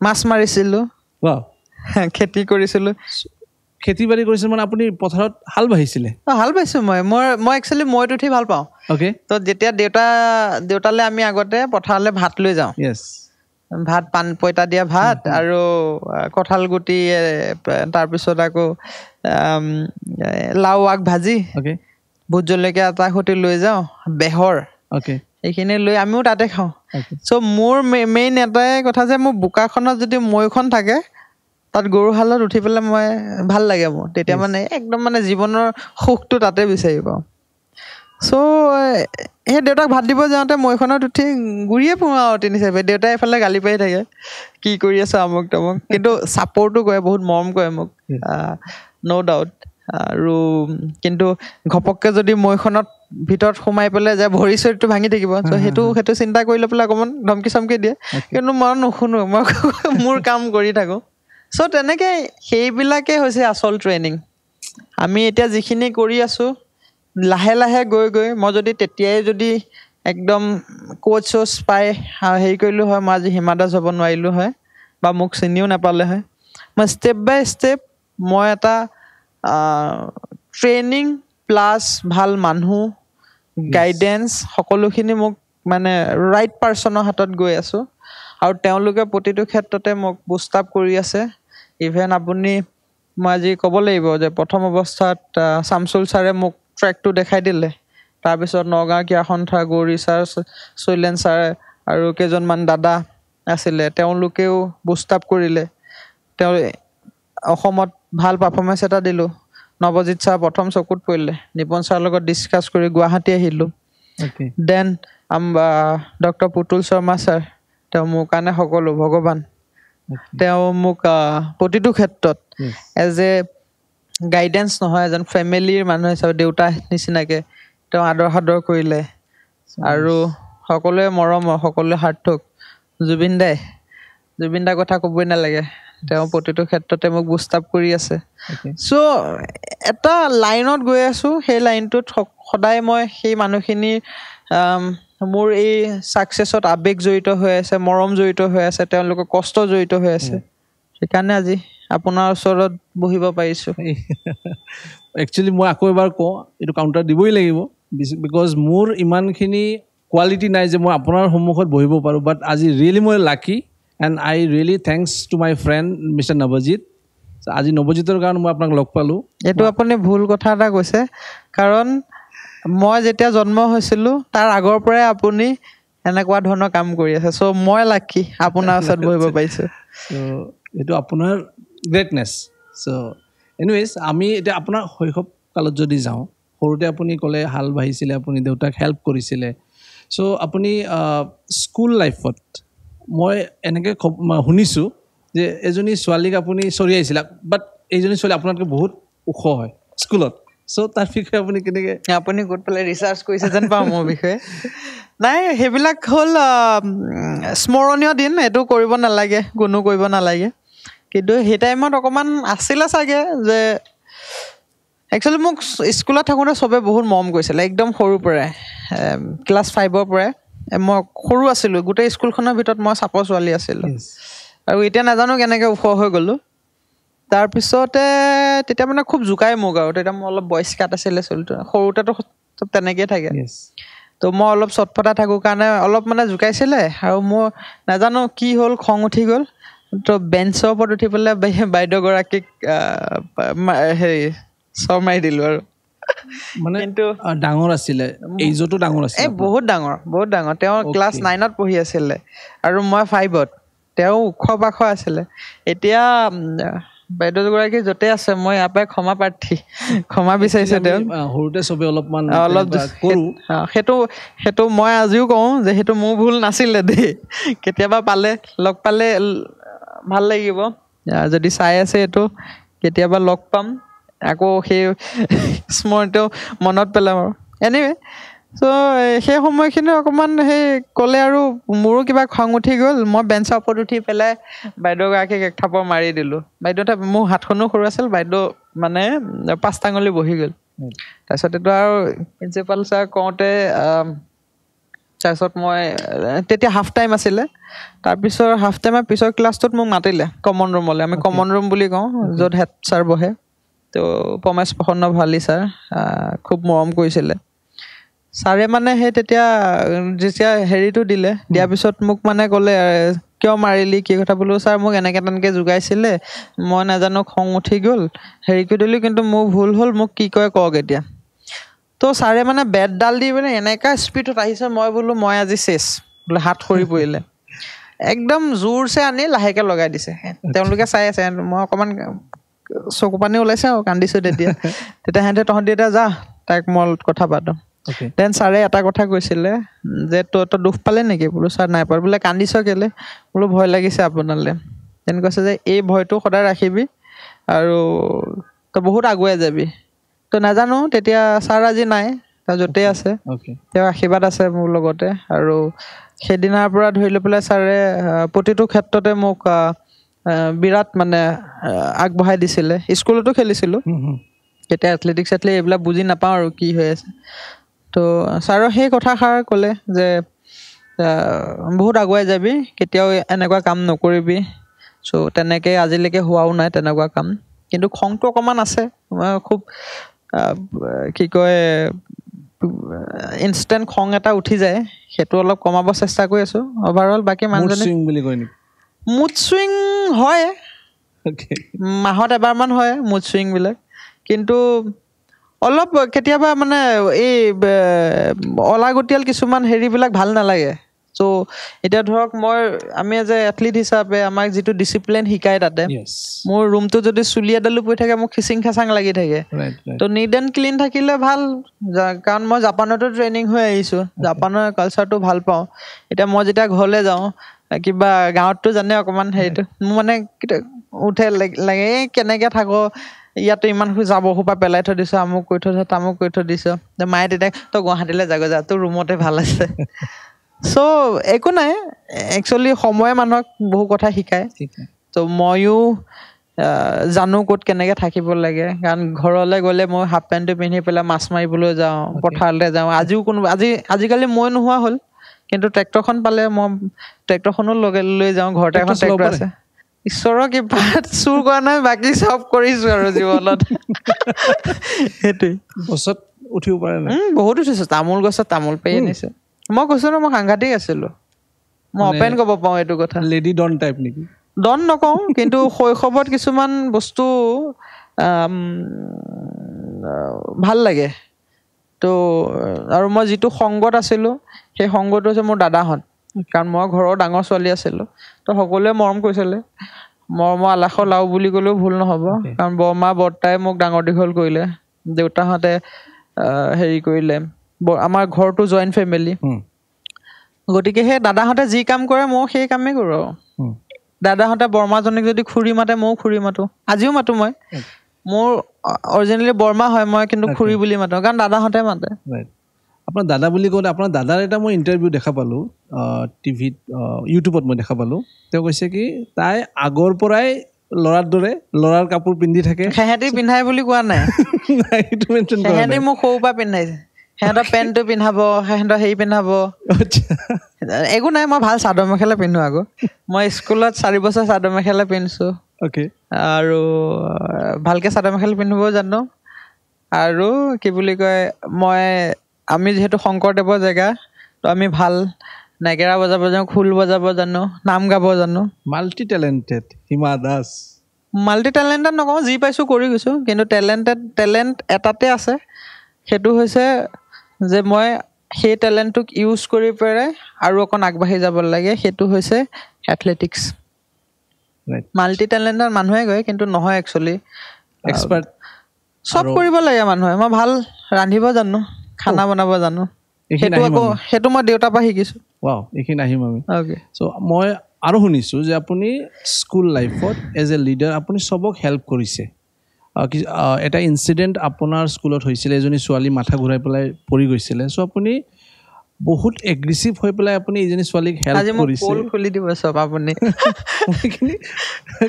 মাছ মাৰিছিলোঁ খেতি কৰিছিলোঁ খেতি বাতি কৰিছিল মানে আপুনি পথাৰত হাল বাঢ়িছিলে হাল বাইছোঁ মই একচুৱেলি মৈত উঠি ভাল পাওঁ অ'কে তো যেতিয়া দেউতালৈ আমি আগতে পথাৰলৈ ভাত লৈ যাওঁ ভাত পঁইতা দিয়া ভাত আৰু কঁঠাল গুটি তাৰপিছত আকৌ লাও আগ ভাজি ভোট জলকীয়া এটা সৈতে লৈ যাওঁ বেহৰ এইখিনি লৈ আমিও তাতে খাওঁ চ' মোৰ মেইন এটাই কথা যে মোৰ বোকাখনত যদি মৈখন থাকে তাত গৰু হালত উঠি পেলাই মই ভাল লাগে মোৰ তেতিয়া মানে একদম মানে জীৱনৰ সুখটো তাতে বিচাৰি পাওঁ চ' সেই দেউতাক ভাত দিব যাওঁতে মৈখনত উঠি ঘূৰিয়ে ফুৰোঁ আৰু 3-4 দেউতাই এফালে গালি পাৰি থাকে কি কৰি আছ আমুক তামুক কিন্তু ছাপৰ্টো কৰে বহুত মৰম কৰে মোক ন' ডাউট আৰু কিন্তু ঘপককৈ যদি মৈখনত ভিতৰত সোমাই পেলাই যে ভৰি চৰিটো ভাঙি থাকিব চ' সেইটো চিন্তা কৰি লৈ পেলাই অকণমান ধমকি চমকি দিয়ে কিন্তু মই নুশুনো মই মোৰ কাম কৰি থাকোঁ চ' তেনেকৈ সেইবিলাকেই হৈছে আচল ট্ৰেইনিং আমি এতিয়া যিখিনি কৰি আছোঁ লাহে লাহে গৈ মই যদি তেতিয়াই যদি একদম কোচ চ'চ পাই হেৰি কৰিলোঁ হয় মই আজি হিমা দাস হ'ব নোৱাৰিলোঁ হয় বা মোক চিনিও নাপালে হয় মই ষ্টেপ বাই ষ্টেপ মই এটা ট্ৰেইনিং প্লাছ ভাল মানুহ গাইডেন্স সকলোখিনি মোক মানে ৰাইট পাৰ্চনৰ হাতত গৈ আছোঁ আৰু তেওঁলোকে প্ৰতিটো ক্ষেত্ৰতে মোক বুষ্ট আপ কৰি আছে ইভেন আপুনি মই আজি ক'ব লাগিব যে প্ৰথম অৱস্থাত শামছুল ছাৰে মোক ট্ৰেকটো দেখাই দিলে তাৰপিছত নগাঁও ক্ৰীড়া সন্থাৰ গৌৰী ছাৰ শৈলেন ছাৰ আৰু কেইজনমান দাদা আছিলে তেওঁলোকেও বুষ্ট আপ কৰিলে তেওঁ অসমত ভাল পাৰফৰ্মেঞ্চ এটা দিলোঁ নৱজিৎ ছাৰ প্ৰথম চকুত পৰিলে নিপন ছাৰৰ লগত ডিছকাছ কৰি গুৱাহাটী আহিলোঁ then doctor Putul Sharma sir তেওঁ মোৰ কাৰণে সকলো ভগৱান তেওঁ মোক প্ৰতিটো ক্ষেত্ৰত এজ এ গাইডেন্স নহয় এজন ফেমিলিৰ মানুহ হিচাপে দেউতা নিচিনাকৈ তেওঁ আদৰ কৰিলে আৰু সকলোৱে মৰম সকলোৱে সাৰ্থক জুবিন দাৰ কথা ক'বই নালাগে তেওঁ প্ৰতিটো ক্ষেত্ৰতে মোক বুষ্ট আপ কৰি আছে সো এটা লাইনত গৈ আছো সেই লাইনটোত সদায় মই সেই মানুহখিনি মোৰ এই সাকসেছত আবেগ জড়িত হৈ আছে মৰম জড়িত হৈ আছে তেওঁলোকৰ কষ্ট জড়িত হৈ আছে সেইকাৰণে আজি আপোনাৰ ওচৰত বহিব পাৰিছো একচুয়ালি মই আকৌ এবাৰ কওঁ এইটো কাউণ্টাৰ দিবই লাগিব বিকজ মোৰ ইমানখিনি কোৱালিটি নাই যে মই আপোনাৰ সন্মুখত বহিব পাৰোঁ বাট আজি ৰিয়েলি মই lucky and I really thanks to my friend mister Nabajit আজি নৱজিতৰ কাৰণে মই আপোনাক লগ পালোঁ এইটো আপুনি ভুল কথা এটা কৈছে কাৰণ মই যেতিয়া জন্ম হৈছিলোঁ তাৰ আগৰ পৰাই আপুনি এনেকুৱা ধৰণৰ কাম কৰি আছে চ' মই লাকি আপোনাৰ ওচৰত বহিব পাৰিছোঁ এইটো আপোনাৰ গ্ৰেটনেছ চ' এনিৱেজ আমি এতিয়া আপোনাৰ শৈশৱ কালত যদি যাওঁ সৰুতে আপুনি ক'লে হাল বাহিছিলে আপুনি দেউতাক হেল্প কৰিছিলে চ' আপুনি স্কুল লাইফত মই এনেকৈ শুনিছোঁ যে এজনী ছোৱালীক আপুনি চৰিয়াইছিলে বাট এইজনী ছোৱালী আপোনাতকৈ বহুত ওখ হয় স্কুলত চ' তাৰ বিষয়ে আপুনি কেনেকৈ আপুনি ক'ত পেলাই ৰিচাৰ্চ কৰিছে যেন পাওঁ মোৰ বিষয়ে নাই সেইবিলাক হ'ল স্মৰণীয় দিন এইটো কৰিব নালাগে কোনো কৰিব নালাগে কিন্তু সেই টাইমত অকণমান আছিলে চাগে যে একচুৱেলি মোক স্কুলত থাকোঁতে চবে বহুত মৰম কৰিছিলে একদম সৰুৰ পৰাই ক্লাছ 5ৰ পৰাই মই সৰু আছিলোঁ গোটেই স্কুলখনৰ ভিতৰত মই চাপৰ ছোৱালী আছিলোঁ আৰু এতিয়া নাজানো কেনেকৈ ওখ হৈ গ'লোঁ তাৰপিছতে তেতিয়া মানে খুব জোকাই মোক আৰু তেতিয়া মই অলপ বইচ কাট আছিলে চুলিটো সৰুতেতো চব তেনেকৈয়ে থাকে তো মই অলপ চটফটা থাকোঁ কাৰণে অলপ মানে জোকাইছিলে আৰু মোৰ নাজানো কি হ'ল খং উঠি গ'ল তো বেঞ্চৰ ওপৰত উঠি পেলাই বাইদেউগৰাকীক হেৰি চৰ মাৰি দিলোঁ আৰু মানে কিন্তু ডাঙৰ আছিলে এইজতো ডাঙৰ আছিলে বহুত ডাঙৰ তেওঁ ক্লাছ 9ত পঢ়ি আছিলে আৰু মই 5ত তেওঁ ওখ পাখ আছিলে এতিয়া বাইদেউগৰাকী য'তে আছে মই ইয়াৰ পৰাই ক্ষমা বিচাৰিছোঁ তেওঁ সৰুতে চবে অলপ সেইটো মই আজিও কওঁ যে সেইটো মোৰ ভুল নাছিলে দেই কেতিয়াবা লগ পালে ভাল লাগিব যদি চাই আছে এইটো কেতিয়াবা লগ পাম আকৌ সেই স্মৰণটো মনত পেলাম আৰু এনিৱে চ' সেই সময়খিনি অকণমান সেই ক'লে আৰু মোৰো কিবা খং উঠি গ'ল মই বেঞ্চৰ ওপৰত উঠি পেলাই বাইদেউগৰাকীক এক থাপৰ মাৰি দিলোঁ বাইদেউহঁতে মোৰ হাতখনো সৰু আছিল বাইদেউ মানে 5টা আঙুলি বহি গ'ল তাৰপিছত এইটো আৰু প্ৰিন্সিপাল ছাৰ কওঁতে তাৰপিছত মই তেতিয়া হাফ টাইম আছিলে তাৰপিছত হাফ টাইমৰ পিছৰ ক্লাছটোত মোক মাতিলে কমন ৰুমলৈ আমি কমন ৰুম বুলি কওঁ য'ত হেড ছাৰ বহে তো প্ৰমেশ প্ৰসন্ন ভৰালী ছাৰ খুব মৰম কৰিছিলে ছাৰে মানে সেই তেতিয়া যেতিয়া হেৰিটো দিয়াৰ পিছত মোক মানে ক'লে কিয় মাৰিলি কি কথা বোলো ছাৰ মোক এনেকৈ তেনেকৈ জোগাইছিলে মই নাজানো খং উঠি গ'ল হেৰি কৰি দিলোঁ কিন্তু মোৰ ভুল হ'ল মোক কি কয় কওক এতিয়া তো ছাৰে মানে বেটডাল দি মানে এনেকুৱা স্পীডত আহিছে মই আজি চেছ বোলে হাত সৰি পৰিলে একদম জোৰছে আনি লাহেকৈ লগাই দিছে তেওঁলোকে চাই আছে মই অকণমান চকু পানী ওলাইছে আৰু কান্দিছোঁ তেতিয়া সিহঁতে তহঁতি এতিয়া যা তাইক মই কথা পাতোঁ দেন ছাৰে এটা কথা কৈছিলে যে তই দুখ পালে নেকি বোলো ছাৰ নাই পোৱা বোলে কান্দিছ কেলে বোলো ভয় লাগিছে আপোনালৈ দেন কৈছে যে এই ভয়টো সদায় ৰাখিবি আৰু তই বহুত আগুৱাই যাবি তো নাজানো তেতিয়া ছাৰ আজি নাই তেওঁ য'তেই আছে তেওঁ আশীৰ্বাদ আছে মোৰ লগতে আৰু সেইদিনাৰ পৰা ধৰি লৈ পেলাই ছাৰে প্ৰতিটো ক্ষেত্ৰতে মোক বিৰাট মানে আগবঢ়াই দিছিলে স্কুলতো খেলিছিলোঁ তেতিয়া এথলেটিক্স এইবিলাক বুজি নাপাওঁ আৰু কি হৈ আছে তো ছাৰৰ সেই কথাষাৰ ক'লে যে বহুত আগুৱাই যাবি কেতিয়াও এনেকুৱা কাম নকৰিবি চ' তেনেকৈ আজিলৈকে হোৱাও নাই তেনেকুৱা কাম কিন্তু খংটো অকণমান আছে মই খুব কি কয় ইনষ্টেণ্ট খং এটা উঠি যায় সেইটো অলপ কমাব চেষ্টা কৰি আছোঁ অভাৰঅল বাকী মানুহজনী মুড চুইং হয় মাহত এবাৰমান হয় মুড চুইংবিলাক কিন্তু অলপ কেতিয়াবা মানে এই অলাগতিয়াল কিছুমান হেৰিবিলাক ভাল নালাগে চ' এতিয়া ধৰক আমি এজ এ এথলিট হিচাপে আমাক যিটো ডিচিপ্লিন শিকায় তাতে মোৰ ৰুমটো যদি চুলি এডালো পৰি থাকে মোক খিচিং খাচাং লাগি থাকে তো নিট এণ্ড ক্লিন থাকিলে ভাল কাৰণ মই জাপানতো ট্ৰেইনিং হৈ আহিছোঁ জাপানৰ কালচাৰটো ভাল পাওঁ এতিয়া মই যেতিয়া ঘৰলৈ যাওঁ কিবা গাঁৱততো জানে অকণমান হেৰিটো মোৰ মানে উঠে লাগে কেনেকৈ থাকোঁ ইয়াতো ইমান জাবৰ সোপা পেলাই থৈ দিছ আমুক কৈ থৈ তামুক কৈ থৈ দিছ মায়ে তেতিয়া তই গুৱাহাটীলৈ যাগৈ যা তোৰ ৰুমতে ভাল আছে চ' একো নাই একচুৱেলি সময়ে মানুহক বহু কথা শিকায় ত' ময়ো জানো ক'ত কেনেকৈ থাকিব লাগে কাৰণ ঘৰলৈ গ'লে মই হাফ পেণ্টটো পিন্ধি পেলাই মাছ মাৰিবলৈ যাওঁ পথাৰলৈ যাওঁ আজিকালি মই নোহোৱা হ'ল কিন্তু ট্ৰেক্টৰখন পালে মই ট্ৰেক্টৰখনো লৈ যাওঁ ঘৰতে এখন ট্ৰেক্টৰ আছে ঈশ্বৰৰ কৃপাত চুৰ কৰা নাই বাকী চব কৰিছো আৰু জীৱনত সেইটোৱে গছত উঠিব পাৰে নাই বহুত উঠিছো তামোল গছত তামোল পাৰি আনিছো মই কৈছো ন মই সাংঘাতিক আছিলো মই অপেন ক'ব পাওঁ এইটো কথা লেডি ডন টাইপ নেকি ডন নকওঁ কিন্তু শৈশৱত কিছুমান বস্তু ভাল লাগে তো আৰু মই যিটো সংগত আছিলোঁ সেই সংগটো হৈছে মোৰ দাদাহঁত কাৰণ মই ঘৰৰ ডাঙৰ ছোৱালী আছিলোঁ তো সকলোৱে মৰম কৰিছিলে মৰমৰ আলাসৰ লাও বুলি ক'লেও ভুল নহ'ব কাৰণ বৰমা বৰ্তাই মোক ডাঙৰ দীঘল কৰিলে দেউতাহঁতে হেৰি কৰিলে আমাৰ ঘৰটো জইণ্ট ফেমিলি গতিকে সেই দাদাহঁতে যি কাম কৰে ময়ো সেই কামেই কৰোঁ দাদাহঁতে বৰমাজনীক যদি খুৰী মাতে ময়ো খুৰী মাতো আজিও মাতো মই মোৰ অৰিজিনেলি বৰমা হয় মই কিন্তু খুৰী বুলি মাতো কাৰণ দাদাহঁতে মাতে আপোনাৰ দাদা বুলি কওঁতে আপোনাৰ দাদাৰ এটা মই ইণ্টাৰভিউ দেখা পালোঁ টিভিত ইউটিউবত মই দেখা পালোঁ তেওঁ কৈছে কি তাই আগৰ পৰাই ল'ৰাৰ দৰে ল'ৰাৰ কাপোৰ পিন্ধি থাকে সেহেঁতি পিন্ধাই বুলি কোৱা নাই সেহেঁতি মোক সৰুৰ পৰা পিন্ধাইছে সিহঁতৰ পেণ্টটো পিন্ধাব সিহঁতৰ হেৰি পিন্ধাব একো নাই মই ভাল চাদৰ মেখেলা পিন্ধো আকৌ মই স্কুলত 4 বছৰ চাদৰ মেখেলা পিন্ধিছোঁ আৰু ভালকৈ চাদৰ মেখেলা পিন্ধিবও জানো আৰু কি বুলি কয় আমি যিহেতু শংকৰদেৱৰ জেগা তো আমি ভাল নেগেৰা বজাব জানো খোল বজাব জানো নাম গাব জানো multi talented Hima Das multi talented নকওঁ যি পাইছোঁ কৰি গৈছোঁ কিন্তু টেলেণ্ট এটাতে আছে সেইটো হৈছে যে মই সেই টেলেণ্টটোক ইউজ কৰি পেলাই আৰু অকণ আগবাঢ়ি যাব লাগে সেইটো হৈছে এথলেটিক্স মাল্টি টেলেণ্টেড মানুহে কয় কিন্তু নহয় একচুৱেলি এক্সপাৰ্ট চব কৰিব লাগে মানুহে মই ভাল ৰান্ধিব জানো খানা বনাব জানো সেইটো মই দেউতাৰ পৰা শিকিছোঁ এইখিনি আহিম আমি চ' মই আৰু শুনিছোঁ যে আপুনি স্কুল লাইফত এজ এ লিডাৰ আপুনি চবক হেল্প কৰিছে এটা ইনচিডেণ্ট আপোনাৰ স্কুলত হৈছিলে এজনী ছোৱালী মাথা ঘূৰাই পেলাই পৰি গৈছিলে চ' আপুনি বহুত এগ্ৰেছিভ হৈ পেলাই আপুনি এইজনী ছোৱালীক হেল্প কৰিছে খুলি দিব চব আপুনি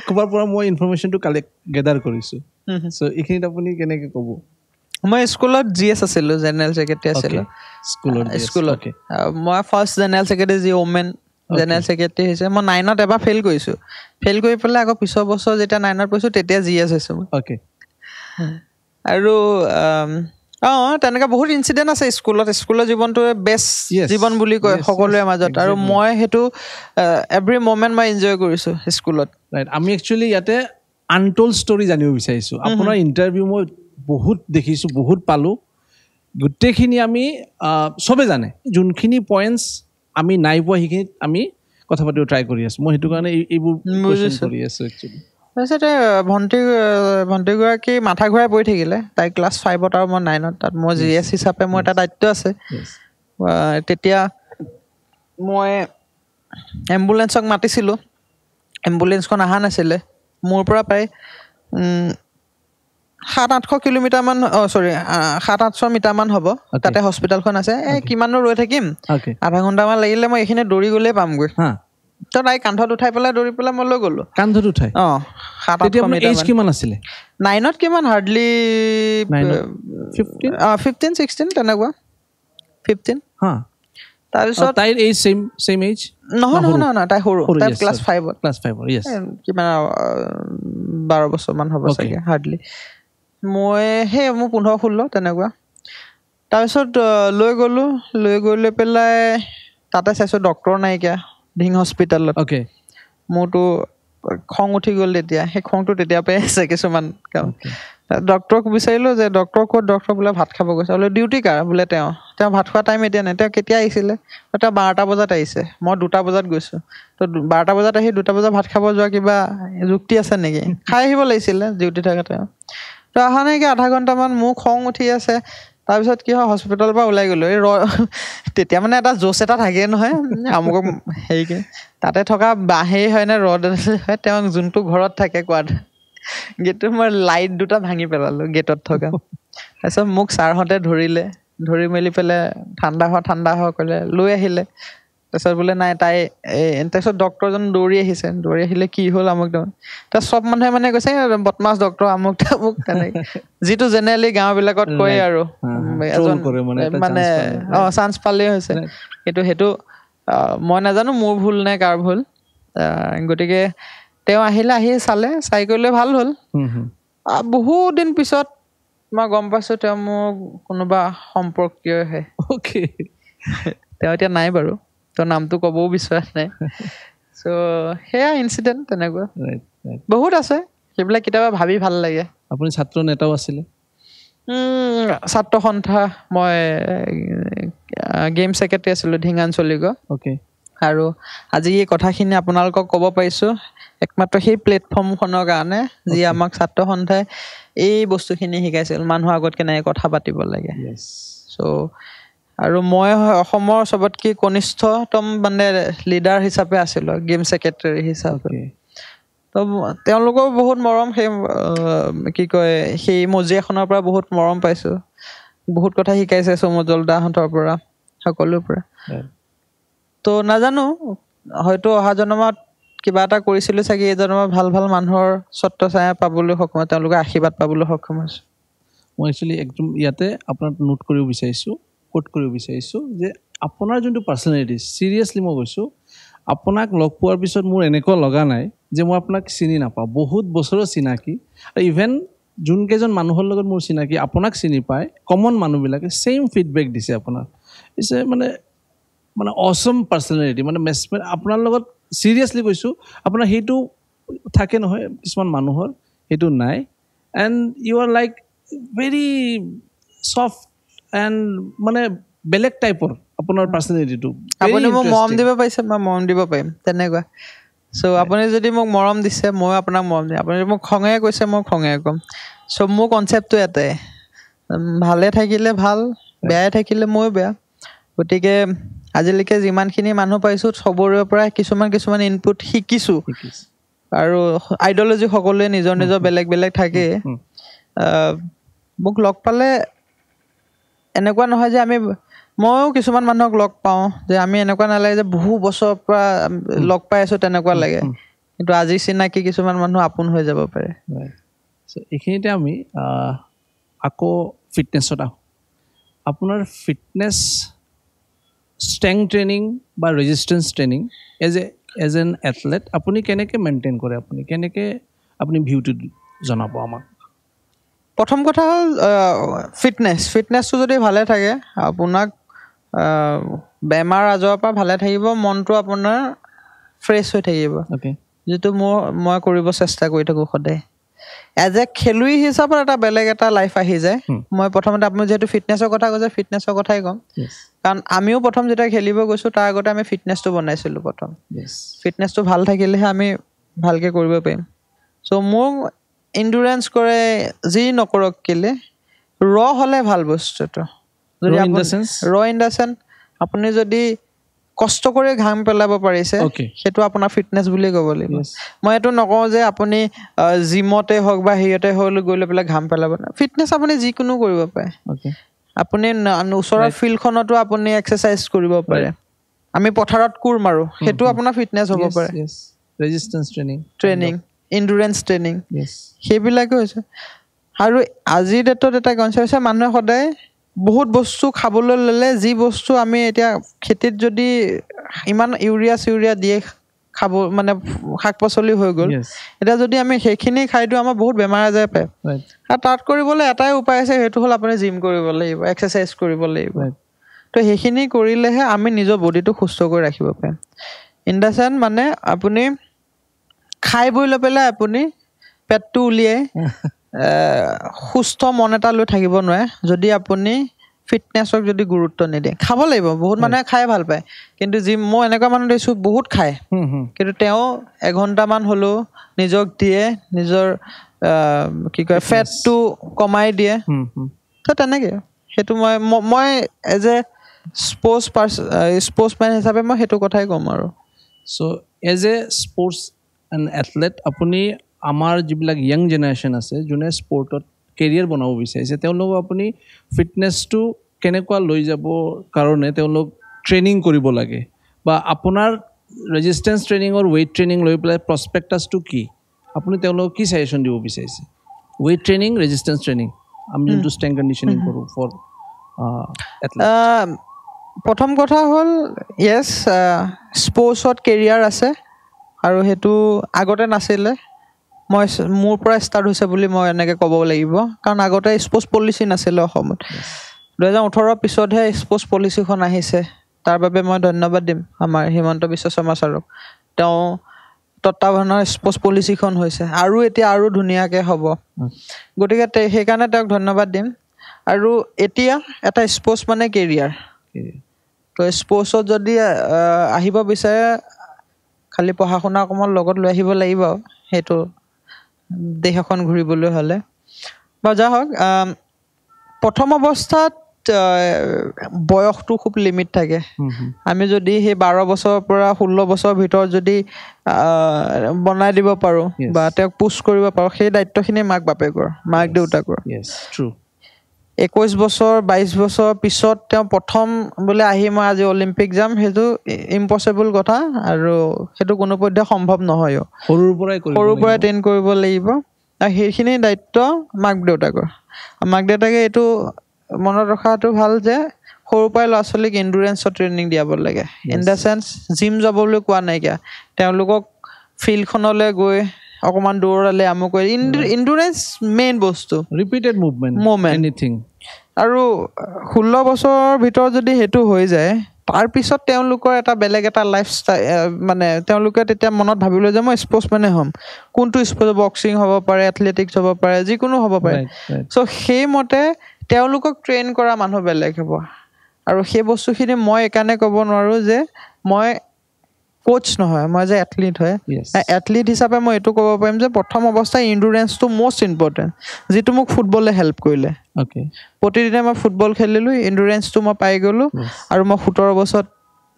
ক'ৰবাৰ পৰা মই ইনফৰমেশ্যনটো গেডাৰ কৰিছোঁ চ' এইখিনিত আপুনি কেনেকৈ ক'ব মই স্কুলত GS আছিলোঁ জেনেৰেল ছেক্ৰেটাৰী আছিলোঁ স্কুলত মই ফাৰ্ষ্ট জেনেৰেল ছেক্ৰেটাৰী যি ওমেন জেনেৰেল ছেক্ৰেটাৰী হৈছে মই 9ত এবাৰ ফেইল কৰিছোঁ ফেইল কৰি পেলাই আকৌ পিছৰ বছৰ যেতিয়া 9ত পঢ়িছোঁ তেতিয়া GS হৈছোঁ আৰু তেনেকৈ বহুত ইনচিডেণ্ট আছে স্কুলৰ জীৱনটো বেষ্ট জীৱন বুলি কয় সকলোৰে মাজত আৰু মই সেইটো এভৰি মমেণ্ট মই এনজয় কৰিছোঁ স্কুলত আমি একচুৱেলি ইয়াতে আনটোল্ড ষ্টৰি জানিব বিচাৰিছোঁ আপোনাৰ ইণ্টাৰভিউ মই বহুত দেখিছোঁ বহুত পালোঁ গোটেইখিনি আমি চবে জানে যোনখিনি পইণ্টছ আমি নাই পোৱা সেইখিনিত আমি কথা পাতিব ট্ৰাই কৰি আছোঁ মই সেইটো কাৰণে এইবোৰ কৰি আছোঁ একচুৱেলি তাৰপিছতে ভণ্টিগৰাকী মাথা ঘূৰাই পৰি থাকিলে তাই ক্লাছ 5ত আৰু মই 9ত তাত মই GS হিচাপে মোৰ এটা দায়িত্ব আছে তেতিয়া মই এম্বুলেঞ্চক মাতিছিলোঁ এম্বুলেঞ্চখন অহা নাছিলে মোৰ পৰা প্ৰায় 700-800 কিলোমিটাৰমান 700-800 মিটাৰমান হ'ব তাতে হস্পিটেলখন আছে কিমানো ৰৈ থাকিম আধা ঘণ্টামান লাগিলে মই এইখিনি দৌৰি গ'লেই পামগৈ তো তাই কান্ধত উঠাই পেলাই দৌৰি পেলাই মই লৈ গ'লোঁ কান্ধত উঠাই 700 কিমান আছিলে 9ত কিমান হাৰ্ডলি 15-16 তেনেকুৱা 15 তাৰপিছত তাইৰ এই চেম এজ নহয় তাই সৰু তাই ক্লাছ 5ত কিমান 12 বছৰমান হ'ব চাগে হাৰ্ডলি মই মোৰ 15-16 তেনেকুৱা তাৰপিছত লৈ গ'লো পেলাই তাতে চাইছোঁ ডক্তৰ নাইকিয়া ধিং হস্পিটেলত মোৰতো খং উঠি গ'ল তেতিয়া সেই খংটো তেতিয়াৰ পৰাই আছে কিছুমান কাম ডক্তৰক বিচাৰিলোঁ যে ডক্তৰ ক'ত ডক্তৰ বোলে ভাত খাব গৈছে বোলে ডিউটি কাৰ বোলে তেওঁ ভাত খোৱা টাইম এতিয়া নাই তেওঁ কেতিয়া আহিছিলে তেওঁ 12টা বজাত আহিছে মই 2টা বজাত গৈছোঁ তো 12টা বজাত আহি 2টা বজাত ভাত খাব যোৱা কিবা যুক্তি আছে নেকি খাই আহিব লাগিছিলে ডিউটি থাকে তেওঁ তো অহা নাইকি আধা ঘণ্টামান মোৰ খং উঠি আছে তাৰপিছত কি হয় হস্পিটেলৰ পৰা ওলাই গ'লোঁ তেতিয়া মানে এটা জোচ এটা থাকে নহয় আমুক হেৰিকে তাতে থকা বাঁহেই হয়নে ৰড হয় তেওঁ যোনটো ঘৰত থাকে কোৱাত গেটটো মই লাইট দুটা ভাঙি পেলালো গেটত থকা তাৰপিছত মোক ছাৰহঁতে ধৰি মেলি পেলাই ঠাণ্ডা হোৱা ক'লে লৈ আহিলে তাৰপিছত বোলে নাই তাই তাৰপিছত ডক্টৰজন দৌৰি আহিলে কি হ'ল আমুক তাৰ চব মানুহে মানে কৈছে বদমাছ ডক্টৰ আমুক তামুক তেনেকে যিটো জেনেৰেলি গাঁওবিলাকত কয় আৰু এজন মানে চান্স পালেই হৈছে কিন্তু সেইটো মই নাজানো মোৰ ভুল নে কাৰ ভুল গতিকে তেওঁ আহি চাই কৰিলে ভাল হ'ল বহুত দিন পিছত মই গম পাইছো তেওঁ মোক কোনোবা সম্পৰ্কীয়হে তেওঁ এতিয়া নাই বাৰু তো নামটো ক'বও বিচৰা নাই চ' সেয়া ইনচিডেণ্ট তেনেকুৱা বহুত আছে সেইবিলাক কেতিয়াবা ভাবি ভাল লাগে আপুনি ছাত্ৰ নেতাও আছিলে ছাত্ৰ সন্থা মই গেম ছেক্ৰেটাৰী আছিলোঁ ধিং আঞ্চলিক আৰু আজি এই কথাখিনি আপোনালোকক ক'ব পাৰিছোঁ একমাত্ৰ সেই প্লেটফৰ্মখনৰ কাৰণে যি আমাক ছাত্ৰ সন্থাই এই বস্তুখিনি শিকাইছিল মানুহৰ আগত কেনেকৈ কথা পাতিব লাগে চ' আৰু মই অসমৰ চবতকৈ কনিষ্ঠতম মানে লিডাৰ হিচাপে আছিলোঁ গেম ছেক্ৰেটাৰী হিচাপে তো তেওঁলোকেও বহুত মৰম কি কয় সেই মজিয়াখনৰ পৰা বহুত মৰম পাইছোঁ বহুত কথা শিকাইছে চমুজল দাহঁতৰ পৰা সকলোৰ পৰা তো নাজানো হয়তো অহা জন্মত কিবা এটা কৰিছিলোঁ চাগে এই জন্মত ভাল মানুহৰ স্বত্ব ছায়া পাবলৈ সক্ষম তেওঁলোকে আশীৰ্বাদ পাবলৈ সক্ষম হৈছোঁ মই একচুৱেলি একদম ইয়াতে আপোনাক কোট কৰিব বিচাৰিছোঁ যে আপোনাৰ যোনটো পাৰ্চনেলিটি চিৰিয়াছলি মই কৈছোঁ আপোনাক লগ পোৱাৰ পিছত মোৰ এনেকুৱা লগা নাই যে মই আপোনাক চিনি নাপাওঁ বহুত বছৰৰ চিনাকি আৰু ইভেন যোনকেইজন মানুহৰ লগত মোৰ চিনাকি আপোনাক চিনি পায় কমন মানুহবিলাকে ছেইম ফিডবেক দিছে আপোনাক ইটছ মানে অসম পাৰ্চনেলিটি মানে আপোনাৰ লগত চিৰিয়াছলি কৈছোঁ আপোনাৰ সেইটো থাকে নহয় কিছুমান মানুহৰ সেইটো নাই and you are like very soft and মানে বেলেগ টাইপৰ আপোনাৰ পাৰ্চনেলিটিটো আপুনি মোক মৰম দিব পাৰিছে মই মৰম দিব পাৰিম তেনেকুৱা চ' আপুনি যদি মোক মৰম দিছে মই আপোনাক মৰম দিম আপুনি মোক খঙে কৈছে মই খঙে ক'ম চ' মোৰ কনচেপ্টটো এটাই ভালে থাকিলে ভাল বেয়াই থাকিলে ময়ো বেয়া গতিকে আজিলৈকে যিমানখিনি মানুহ পাইছোঁ চবৰে পৰা কিছুমান ইনপুট শিকিছোঁ আৰু আইডিঅলজি সকলোৱে নিজৰ বেলেগ থাকে মোক লগ পালে এনেকুৱা নহয় যে ময়ো কিছুমান মানুহক লগ পাওঁ যে আমি এনেকুৱা নালাগে যে বহু বছৰৰ পৰা লগ পাই আছোঁ তেনেকুৱা লাগে কিন্তু আজি চিনাকি কিছুমান মানুহ আপোন হৈ যাব পাৰে এইখিনিতে আমি আকৌ ফিটনেছত আহোঁ আপোনাৰ ফিটনেছ ষ্ট্ৰেংথ ট্ৰেইনিং বা resistance training as an athlete আপুনি কেনেকৈ মেইনটেইন কৰে আপুনি ভিউটো জনাব আমাক প্ৰথম কথা হ'ল ফিটনেছটো যদি ভালে থাকে আপোনাক বেমাৰ আজাৰৰ পৰা ভালে থাকিব মনটো আপোনাৰ ফ্ৰেছ হৈ থাকিব যিটো মই কৰিব চেষ্টা কৰি থাকোঁ সদায় এজ এ খেলুৱৈ হিচাপত এটা বেলেগ এটা লাইফ আহি যায় মই প্ৰথমতে আপুনি যিহেতু ফিটনেছৰ কথা কৈছে ফিটনেছৰ কথাই ক'ম কাৰণ আমিও প্ৰথম যেতিয়া খেলিব গৈছোঁ তাৰ আগতে আমি ফিটনেছটো বনাইছিলোঁ প্ৰথম ফিটনেছটো ভাল থাকিলেহে আমি ভালকৈ কৰিব পাৰিম চ' মোক ইণ্ডুৰেঞ্চ কৰে যি নকৰক কেলে হ'লে ভাল বস্তুটো যদি ইন দ্য চেন্স আপুনি যদি কষ্ট কৰি ঘাম পেলাব পাৰিছে সেইটো আপোনাৰ ফিটনেছ বুলি ক'ব লাগিব মই এইটো নকওঁ যে আপুনি জিমতে হওক বা হেৰিয়তে হওক গৈ লৈ পেলাই ঘাম পেলাব ফিটনেছ আপুনি যিকোনো কৰিব পাৰে আপুনি ওচৰৰ ফিল্ডখনতো আপুনি এক্সাৰচাইজ কৰিব পাৰে আমি পথাৰত কোৰ মাৰোঁ সেইটো আপোনাৰ ফিটনেছ হ'ব পাৰে ৰেজিষ্টেঞ্চ ট্ৰেইনিং ইণ্ডুৰেঞ্চ ট্ৰেইনিং সেইবিলাকে হৈছে আৰু আজিৰ ডেটত এটা কনচেপ্ট হৈছে মানুহে সদায় বহুত বস্তু খাবলৈ ল'লে যি বস্তু আমি এতিয়া খেতিত যদি ইমান ইউৰিয়া দিয়ে খাব মানে শাক পাচলি হৈ গ'ল এতিয়া যদি আমি সেইখিনি খাই দিওঁ আমাৰ বহুত বেমাৰ আজাৰ পায় আৰু তাত কৰিবলৈ এটাই উপায় আছে সেইটো হ'ল আপুনি জিম কৰিব লাগিব এক্সাৰচাইজ কৰিব লাগিব তো সেইখিনি কৰিলেহে আমি নিজৰ বডিটো সুস্থ কৰি ৰাখিব পাৰিম ইন দ্য চেন্স মানে আপুনি খাই বৈ লৈ পেলাই আপুনি পেটটো উলিয়াই সুস্থ মন এটা লৈ থাকিব নোৱাৰে যদি আপুনি ফিটনেছক যদি গুৰুত্ব নিদিয়ে খাব লাগিব বহুত মানুহে খাই ভাল পায় কিন্তু মই এনেকুৱা মানুহ দেখিছোঁ বহুত খায় কিন্তু তেওঁ এঘণ্টামান হ'লেও নিজক দিয়ে নিজৰ কি কয় ফেটটো কমাই দিয়ে তো তেনেকৈ সেইটো মই এজ এ স্পৰ্টছমেন হিচাপে মই সেইটো কথাই ক'ম আৰু so' as a sports and athlete আপুনি আমাৰ যিবিলাক য়াং জেনেৰেশ্যন আছে যোনে স্পৰ্টত কেৰিয়াৰ বনাব বিচাৰিছে তেওঁলোকক আপুনি ফিটনেছটো কেনেকুৱা লৈ যাব কাৰণে তেওঁলোক ট্ৰেইনিং কৰিব লাগে বা আপোনাৰ ৰেজিষ্টেন্স ট্ৰেইনিঙৰ ৱেইট ট্ৰেইনিং লৈ পেলাই প্ৰস্পেক্টাছটো কি আপুনি তেওঁলোকক কি ছাজেশ্যন দিব বিচাৰিছে ৱেইট ট্ৰেইনিং ৰেজিষ্টেন্স ট্ৰেইনিং আমি যোনটো ষ্ট্ৰেংথ কণ্ডিশ্যনিং কৰোঁ ফৰ প্ৰথম কথা হ'ল য়েছ স্পৰ্টছত কেৰিয়াৰ আছে আৰু সেইটো আগতে নাছিলে মই মোৰ পৰা ষ্টাৰ্ট হৈছে বুলি মই এনেকৈ ক'ব লাগিব কাৰণ আগতে স্পৰ্টছ পলিচি নাছিলে অসমত 2018 পিছতহে স্পৰ্টছ পলিচিখন আহিছে তাৰ বাবে মই ধন্যবাদ দিম আমাৰ হিমন্ত বিশ্ব শৰ্মা ছাৰক তেওঁ তত্ত্বাৱধানৰ স্পৰ্টছ পলিচিখন হৈছে আৰু এতিয়া আৰু ধুনীয়াকৈ হ'ব গতিকে সেইকাৰণে তেওঁক ধন্যবাদ দিম আৰু এতিয়া এটা স্পৰ্টছ মানে কেৰিয়াৰ তো স্পৰ্টছত যদি আহিব বিচাৰে খালি পঢ়া শুনা অকণমান লগত লৈ আহিব লাগিব সেইটো দেশ এখন ঘূৰিবলৈ হ'লে বা যা হওক প্ৰথম অৱস্থাত বয়সটো খুব লিমিট থাকে আমি যদি সেই 12 বছৰৰ পৰা 16 বছৰৰ ভিতৰত যদি বনাই দিব পাৰোঁ বা তেওঁক পুছ কৰিব পাৰোঁ সেই দায়িত্বখিনি মাক বাপেকৰ মাক দেউতাকৰ 21 বছৰ 22 বছৰ পিছত তেওঁ প্ৰথম বোলে আহি মই আজি অলিম্পিক যাম সেইটো ইম্পচিবল কথা আৰু সেইটো কোনোপধ্যে সম্ভৱ নহয় সৰুৰ পৰাই ট্ৰেইন কৰিব লাগিব আৰু সেইখিনি দায়িত্ব মাক দেউতাকে এইটো মনত ৰখাটো ভাল যে সৰুৰ পৰাই ল'ৰা ছোৱালীক এণ্ডুৰেঞ্চৰ ট্ৰেইনিং দিয়াব লাগে ইন দ্য চেন্স জিম যাবলৈ কোৱা নাইকিয়া তেওঁলোকক ফিল্ডখনলৈ গৈ অকণমান দৌৰালে আমুক এণ্ডুৰেঞ্চ মেইন বস্তু ৰিপিটেড মুভমেণ্ট এনিথিং আৰু 16 বছৰৰ ভিতৰত যদি সেইটো হৈ যায় তাৰপিছত তেওঁলোকৰ এটা বেলেগ এটা লাইফষ্টাইল মানে তেওঁলোকে তেতিয়া মনত ভাবিলে যে মই স্পৰ্টছমেনে হ'ম কোনটো স্পৰ্টছ বক্সিং হ'ব পাৰে এথলেটিক্স হ'ব পাৰে যিকোনো হ'ব পাৰে চ' সেইমতে তেওঁলোকক ট্ৰেইন কৰা মানুহ বেলেগ হ'ব আৰু সেই বস্তুখিনি মই এইকাৰণে ক'ব নোৱাৰোঁ যে মই কোচ নহয় মই যে এথলিট হয় এথলিট হিচাপে মই এইটো ক'ব পাৰিম যে প্ৰথম অৱস্থাত ইণ্ডুৰেঞ্চটো মষ্ট ইম্পৰ্টেণ্ট যিটো মোক ফুটবলে হেল্প কৰিলে প্ৰতিদিনে মই ফুটবল খেলিলোঁ ইণ্ডুৰেঞ্চটো মই পাই গ'লোঁ আৰু মই 17 বছৰত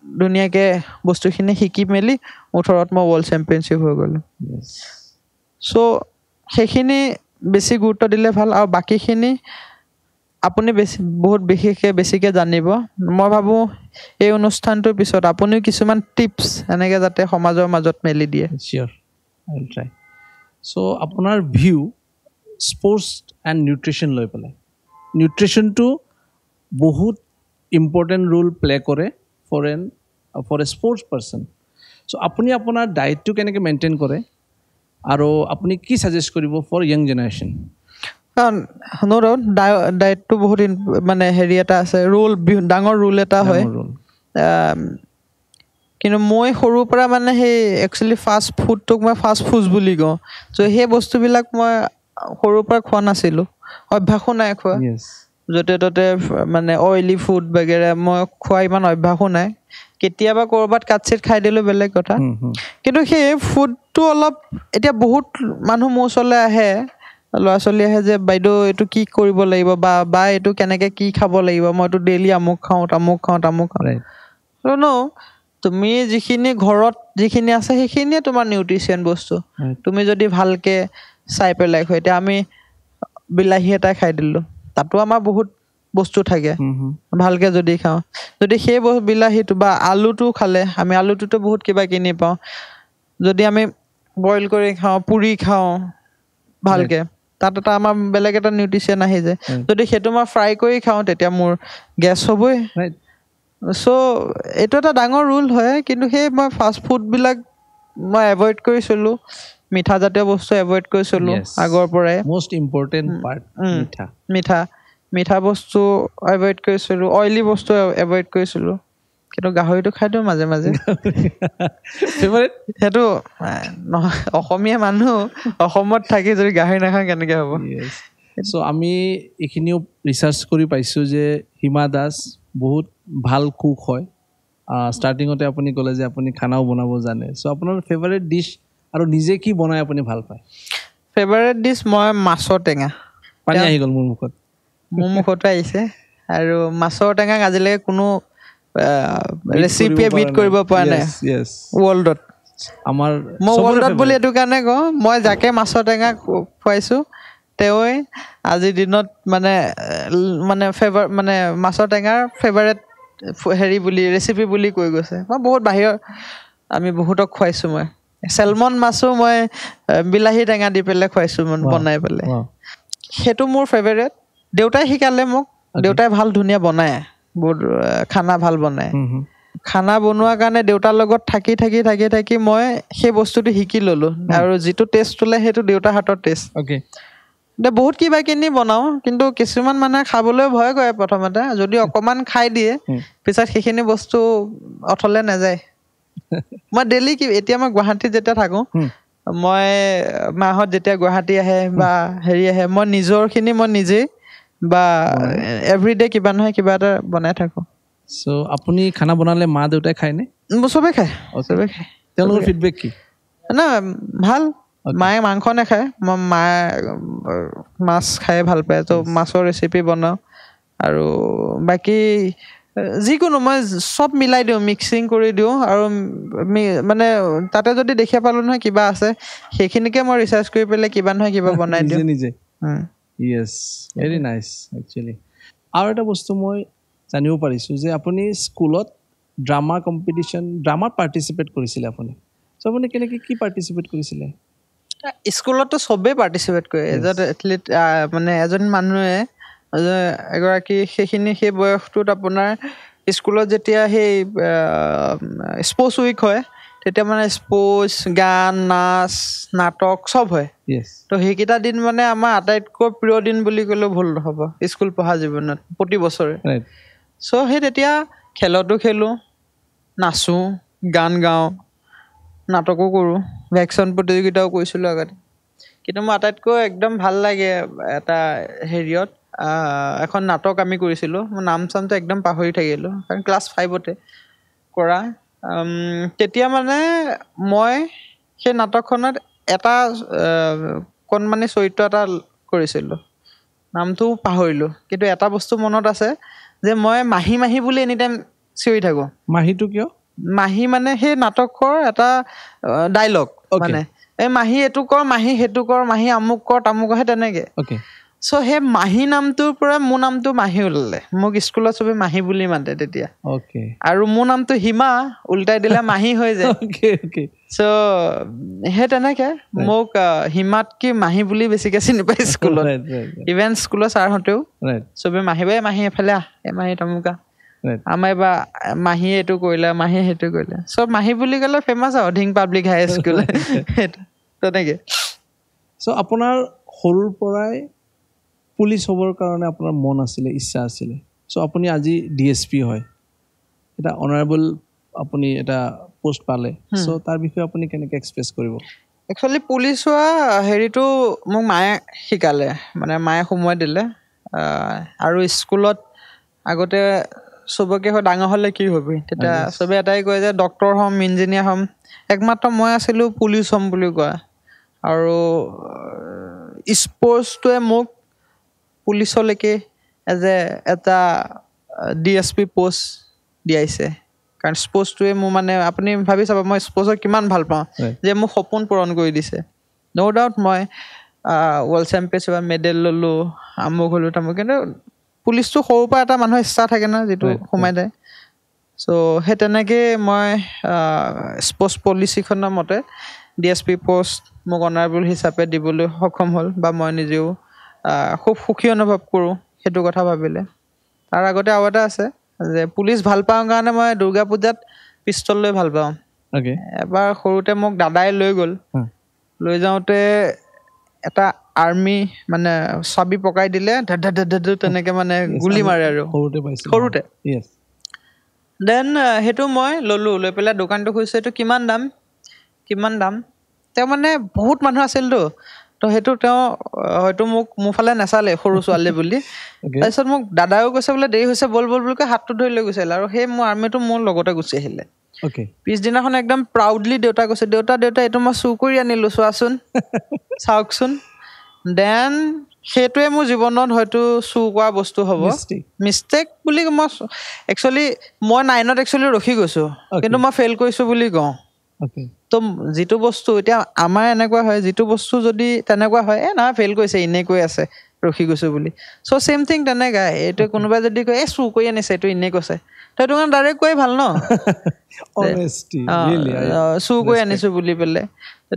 ধুনীয়াকৈ বস্তুখিনি শিকি মেলি 18ত মই ৱৰ্ল্ড চেম্পিয়নশ্বিপ হৈ গ'লোঁ চ' সেইখিনি বেছি গুৰুত্ব দিলে ভাল আৰু বাকীখিনি আপুনি বহুত বেছিকৈ জানিব মই ভাবোঁ এই অনুষ্ঠানটোৰ পিছত আপুনিও কিছুমান টিপছ এনেকৈ যাতে সমাজৰ মাজত মেলি দিয়ে চিয়'ৰ আই উইল ট্ৰাই চ' আপোনাৰ ভিউ স্পৰ্টছ এণ্ড নিউট্ৰিশ্যন লৈ পেলাই নিউট্ৰিশ্যনটো বহুত ইম্পৰ্টেণ্ট ৰোল প্লে কৰে ফৰ এ স্পৰ্টছ পাৰ্চন চ' আপুনি আপোনাৰ ডায়েটটো কেনেকৈ মেইনটেইন কৰে আৰু আপুনি কি ছাজেষ্ট কৰিব ফৰ য়াং জেনেৰেশ্যন কাৰণ ন' ডাউট ডায়েটটো বহুত মানে হেৰি এটা আছে ডাঙৰ ৰোল এটা হয় কিন্তু মই সৰুৰ পৰা মানে সেই একচুৱেলি ফাষ্ট ফুডটোক মই ফাষ্ট ফুড বুলি কওঁ চ' সেই বস্তুবিলাক মই সৰুৰ পৰা খোৱা নাছিলোঁ অভ্যাসো নাই খোৱা য'তে ত'তে মানে অইলি ফুড বাগেৰে মই খোৱা ইমান অভ্যাসো নাই কেতিয়াবা ক'ৰবাত কাটচিট খাই দিলোঁ বেলেগ কথা কিন্তু সেই ফুডটো অলপ এতিয়া বহুত মানুহ মোৰ ওচৰলৈ আহে ল'ৰা ছোৱালী আহে যে বাইদেউ এইটো কি কৰিব লাগিব বা এইটো কেনেকৈ কি খাব লাগিব মইতো ডেইলি আমুক খাওঁ ন তুমি যিখিনি ঘৰত যিখিনি আছে সেইখিনিয়ে তোমাৰ নিউট্ৰিচিয়ন বস্তু তুমি যদি ভালকৈ চাই পেলাই খোৱা এতিয়া আমি বিলাহী এটা খাই দিলোঁ তাতো আমাৰ বহুত বস্তু থাকে ভালকৈ যদি খাওঁ যদি সেই বিলাহীটো বা আলুটো খালে আমি আলুটোতো বহুত কিবা কিনি পাওঁ যদি আমি বইল কৰি খাওঁ পুৰি খাওঁ ভালকৈ তাত এটা আমাৰ বেলেগ এটা নিউট্ৰিচিয়ন আহি যায় যদি সেইটো মই ফ্ৰাই কৰি খাওঁ তেতিয়া মোৰ গেছ হ'বই চ' এইটো এটা ডাঙৰ ৰোল হয় কিন্তু সেই মই ফাষ্ট ফুডবিলাক মই এভইড কৰি চলোঁ মিঠা জাতীয় বস্তু এভইড কৰি চলোঁ আগৰ পৰাই মষ্ট ইম্পৰ্টেণ্ট পাৰ্ট মিঠা বস্তু এভইড কৰি চলোঁ অইলি বস্তু এভইড কৰি চলোঁ কিন্তু গাহৰিটো খাই দিওঁ মাজে মাজে সেইটো নহয় অসমীয়া মানুহ অসমত থাকি যদি গাহৰি নাখাওঁ কেনেকৈ হ'ব চ' আমি এইখিনিও ৰিচাৰ্চ কৰি পাইছোঁ যে হিমা দাস বহুত ভাল কুক হয় ষ্টাৰ্টিঙতে আপুনি ক'লে যে আপুনি খানাও বনাব জানে চ' আপোনাৰ ফেভাৰেট ডিছ আৰু নিজে কি বনাই আপুনি ভাল পায় ফেভাৰেট ডিছ মই মাছৰ টেঙা পানী আহি গ'ল মোৰ মুখতো আহিছে আৰু মাছৰ টেঙাক আজিলৈকে কোনো ৰেচিপিয়ে বিট কৰিব পৰা নাই ৱৰ্ল্ডত আমাৰ মই ৱৰ্ল্ডত বুলি এইটো কাৰণে কওঁ মই যাকে মাছৰ টেঙা খুৱাইছোঁ তেওঁই আজিৰ দিনত মানে ফেভাৰ মানে মাছৰ টেঙাৰ ফেভাৰেট হেৰি বুলি ৰেচিপি বুলি কৈ গৈছে মই বহুত বাহিৰৰ আমি বহুতক খুৱাইছোঁ মই চেলমন মাছো মই বিলাহী টেঙা দি পেলাই খুৱাইছোঁ বনাই পেলাই সেইটো মোৰ ফেভাৰেট দেউতাই শিকালে মোক দেউতাই ভাল ধুনীয়া বনায় বহুত খানা ভাল বনায় খানা বনোৱাৰ কাৰণে দেউতাৰ লগত থাকি মই সেই বস্তুটো শিকি ল'লোঁ আৰু যিটো টেষ্ট ওলাই সেইটো দেউতাৰ হাতৰ টেষ্ট বহুত কিবা কিনি বনাওঁ কিন্তু কিছুমান মানুহে খাবলৈ ভয় কৰে প্ৰথমতে যদি অকণমান খাই দিয়ে পিছত সেইখিনি বস্তু অথলে নাযায় মই ডেইলি এতিয়া মই গুৱাহাটীত যেতিয়া থাকোঁ মই মাহত যেতিয়া গুৱাহাটী আহে বা হেৰি আহে মই নিজৰখিনি মই নিজেই বা এভৰিডে কিবা নহয় কিবা এটা বনাই থাকোঁ সো আপুনি খানা বনালে মা দেউতাই খায়নে চবেই খায় তেওঁলোকৰ ফিডবেক কি না ভাল মায়ে মাংস নাখায় মই মায়ে মাছ খাই ভাল পায় তো মাছৰ ৰেচিপি বনাওঁ আৰু বাকী যিকোনো মই চব মিলাই দিওঁ মিক্সিং কৰি দিওঁ আৰু মানে তাতে যদি দেখিব পালোঁ নহয় কিবা আছে সেইখিনিকে মই ৰিচাৰ্চ কৰি পেলাই কিবা নহয় কিবা বনাই দিওঁ নিজে য়েছ ভেৰি নাইচ একচুৱেলি আৰু এটা বস্তু মই জানিব পাৰিছোঁ যে আপুনি স্কুলত ড্ৰামাত পাৰ্টিচিপেট কৰিছিলে আপুনি চ' আপুনি কেনেকৈ কি পাৰ্টিচিপেট কৰিছিলে স্কুলততো চবেই পাৰ্টিচিপেট কৰে এজন এথলিট মানে এজন মানুহে এগৰাকী সেই বয়সটোত আপোনাৰ স্কুলত যেতিয়া সেই স্পৰ্টছ উইক হয় তেতিয়া মানে স্পৰ্টছ গান নাচ নাটক চব হয় তো সেইকেইটা দিন মানে আমাৰ আটাইতকৈ প্ৰিয় দিন বুলি ক'লেও ভুল নহ'ব স্কুল পঢ়া জীৱনত প্ৰতি বছৰে চ' সেই তেতিয়া খেলতো খেলোঁ নাচোঁ গান গাওঁ নাটকো কৰোঁ ভেকচন প্ৰতিযোগিতাও কৰিছিলোঁ আগতে কিন্তু মই আটাইতকৈ একদম ভাল লাগে এটা হেৰিয়ত এখন নাটক আমি কৰিছিলোঁ মই নাম চামটো একদম পাহৰি থাকিলোঁ কাৰণ ক্লাছ 5তে কৰা তেতিয়া মানে মই সেই নাটকখনত এটা কণমানি চৰিত্ৰ এটা কৰিছিলোঁ নামটো পাহৰিলোঁ কিন্তু এটা বস্তু মনত আছে যে মই মাহী বুলি এনি টাইম চিঞৰি থাকোঁ মাহীটো কিয় মাহী মানে সেই নাটকৰ এটা ডাইলগ মানে এই মাহী এইটো কৰ মাহী সেইটো কৰ মাহী আমুক কৰ তামুক কৰ সেই তেনেকৈ চ' সেই মাহী নামটোৰ পৰা মোৰ নামটো মাহী ওলালে মোক স্কুলত চবেই মাহী বুলি মাতে তেতিয়া আৰু মোৰ নামটো হিমা উল্টাই দিলে মাহী হৈ যায় চ' সেই তেনেকৈ মোক হিমাত কি মাহী বুলি বেছিকৈ চিনি পায় স্কুলত ইভেন স্কুলৰ ছাৰহঁতেও চবেই মাহী বাই মাহী এফালে আহ এই মাহী তামুকা আমাৰ এইবাৰ মাহীয়ে এইটো কৰিলে মাহীয়ে সেইটো কৰিলে চব মাহী বুলি ক'লে ফেমাছ আৰু ধিং পাব্লিক হাই স্কুল তেনেকৈ চ' আপোনাৰ সৰুৰ পৰাই পুলিচ হ'বৰ কাৰণে আপোনাৰ মন আছিলে ইচ্ছা আছিলে চ' আপুনি আজি DSP হয় এটা অনাৰেবল আপুনি এটা পোষ্ট পালে চ' তাৰ বিষয়ে আপুনি কেনেকৈ এক্সপ্ৰেছ কৰিব একচুৱেলি পুলিচ হোৱা হেৰিটো মোক মায়ে শিকালে মানে মায়ে সোমোৱাই দিলে আৰু স্কুলত আগতে চবকে হয় ডাঙৰ হ'লে কি হ'বি তেতিয়া চবে এটাই কয় যে ডক্তৰ হ'ম ইঞ্জিনিয়াৰ হ'ম একমাত্ৰ মই আছিলোঁ পুলিচ হ'ম বুলি কোৱা আৰু স্পৰ্টছটোৱে মোক পুলিচলৈকে এটা DSP পোষ্ট দিয়াইছে কাৰণ স্পৰ্টছটোৱে মোৰ মানে আপুনি ভাবি চাব মই স্পৰ্টছক কিমান ভাল পাওঁ যে মোক সপোন পূৰণ কৰি দিছে ন' ডাউট মই ৱৰ্ল্ড চেম্পিয়নশ্বিপত মেডেল ল'লোঁ আমুক হ'লোঁ তামুক কিন্তু পুলিচটো সৰুৰ পৰা এটা মানুহৰ ইচ্ছা থাকে ন যিটো সোমাই যায় চ' সেই তেনেকৈ মই স্পৰ্টছ পলিচিখনৰ মতে DSP পোষ্ট মোক অনাৰেবল হিচাপে দিবলৈ সক্ষম হ'ল বা মই নিজেও খুব সুখী অনুভৱ কৰোঁ সেইটো কথা ভাবিলে তাৰ আগতে আৰু এটা আছে যে পুলিচ ভাল পাওঁ কাৰণে মই দুৰ্গা পূজাত পিষ্টল লৈ ভাল পাওঁ এবাৰ সৰুতে মোক দাদাই লৈ যাওঁতে এটা আৰ্মি মানে চাবি পকাই দিলে তেনেকৈ মানে গুলি মাৰে আৰু সৰুতে দেন সেইটো মই ল'লোঁ লৈ পেলাই দোকানটো খুলিছোঁ এইটো কিমান দাম তেওঁ মানে বহুত মানুহ আছিলতো তো সেইটো তেওঁ হয়তো মোক মোৰ ফালে নাচালে সৰু ছোৱালী বুলি তাৰপিছত মোক দাদাও কৈছে বোলে দেৰি হৈছে বল বুলি কৈ হাতটো ধৰি লৈ গৈছিল আৰু সেই মোৰ আৰ্মিটো মোৰ লগতে গুচি আহিলে পিছদিনাখন একদম প্ৰাউডলি দেউতা কৈছে দেউতা এইটো মই চুৰ কৰি আনিলোঁ চোৱাচোন চাওকচোন দেন সেইটোৱে মোৰ জীৱনত হয়তো চুৰ কৰা বস্তু হ'ব মিষ্টেক বুলি মই একচুৱেলি মই 9ত একচুৱেলি ৰখি গৈছোঁ কিন্তু মই ফেইল কৰিছোঁ বুলি কওঁ তো যিটো বস্তু এতিয়া আমাৰ এনেকুৱা হয় যিটো বস্তু যদি তেনেকুৱা হয় না ফেইল কৰিছে এনেই কৈ আছে ৰখি গৈছো বুলি সো সেম থিং তেনেকা এইটো কোনোবা যদি কয় চু কৈ আনিছে এইটো এনেই কৈছে তইটো কাৰণ ডাইৰেক্ট কৈ ভাল ন honesty really চু কৈ আনিছো বুলি পেলে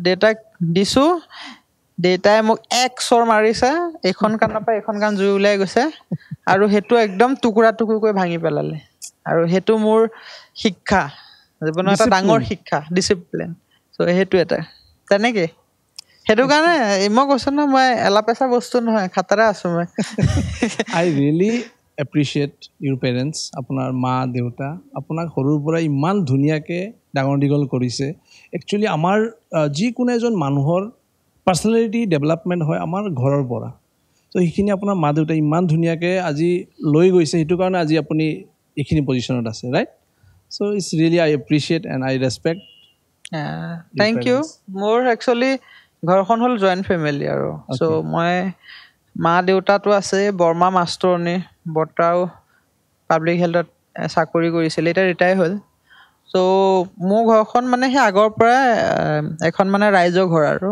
ডেটাক দিছো ডেটাই মোক এক চৰ মাৰিছে এখন কাণৰ পৰা এখন কাণ জুই ওলাই গৈছে আৰু হেতু একদম টুকুৰা টুকুৰকৈ ভাঙি পেলালে আৰু হেতু মোৰ শিক্ষা জীৱনৰ এটা ডাঙৰ শিক্ষা ডিসিপ্লিন সো হেতু এটা তেনেকে হেতু কাৰণে মই কৈছো না মই এলাপেছা বস্তু নহয় খাতৰা আছো মই I really appreciate your parents আপোনাৰ মা দেউতা আপোনাক সৰুৰ পৰা ইমান ধুনীয়াকে ডাঙৰ দীঘল কৰিছে একচুয়ালি আমাৰ যি কোনো এজন মানুহৰ পাৰ্সোনালিটি ডেভেলপমেন্ট হয় আমাৰ ঘৰৰ পৰা সো এইখিনি আপোনাৰ মা দেউতা ইমান ধুনীয়াকে আজি লৈ গৈছে হেতু কাৰণে আজি আপুনি এইখিনি পজিশনত আছে right so it's really I appreciate and I respect thank you মোৰ একচুয়ালি ঘৰখন হল জয়েন্ট ফ্যামিলি আৰু সো মই মা দেউতাটো আছে বৰ্মা মাষ্টৰনি বৰ্তাও পাব্লিক হেলথত চাকৰি কৰিছিল এটা ৰিটায়াৰ হ'ল সো মোৰ ঘৰখন মানে হে আগৰ পৰা এখন মানে ৰাইজৰ ঘৰ আৰু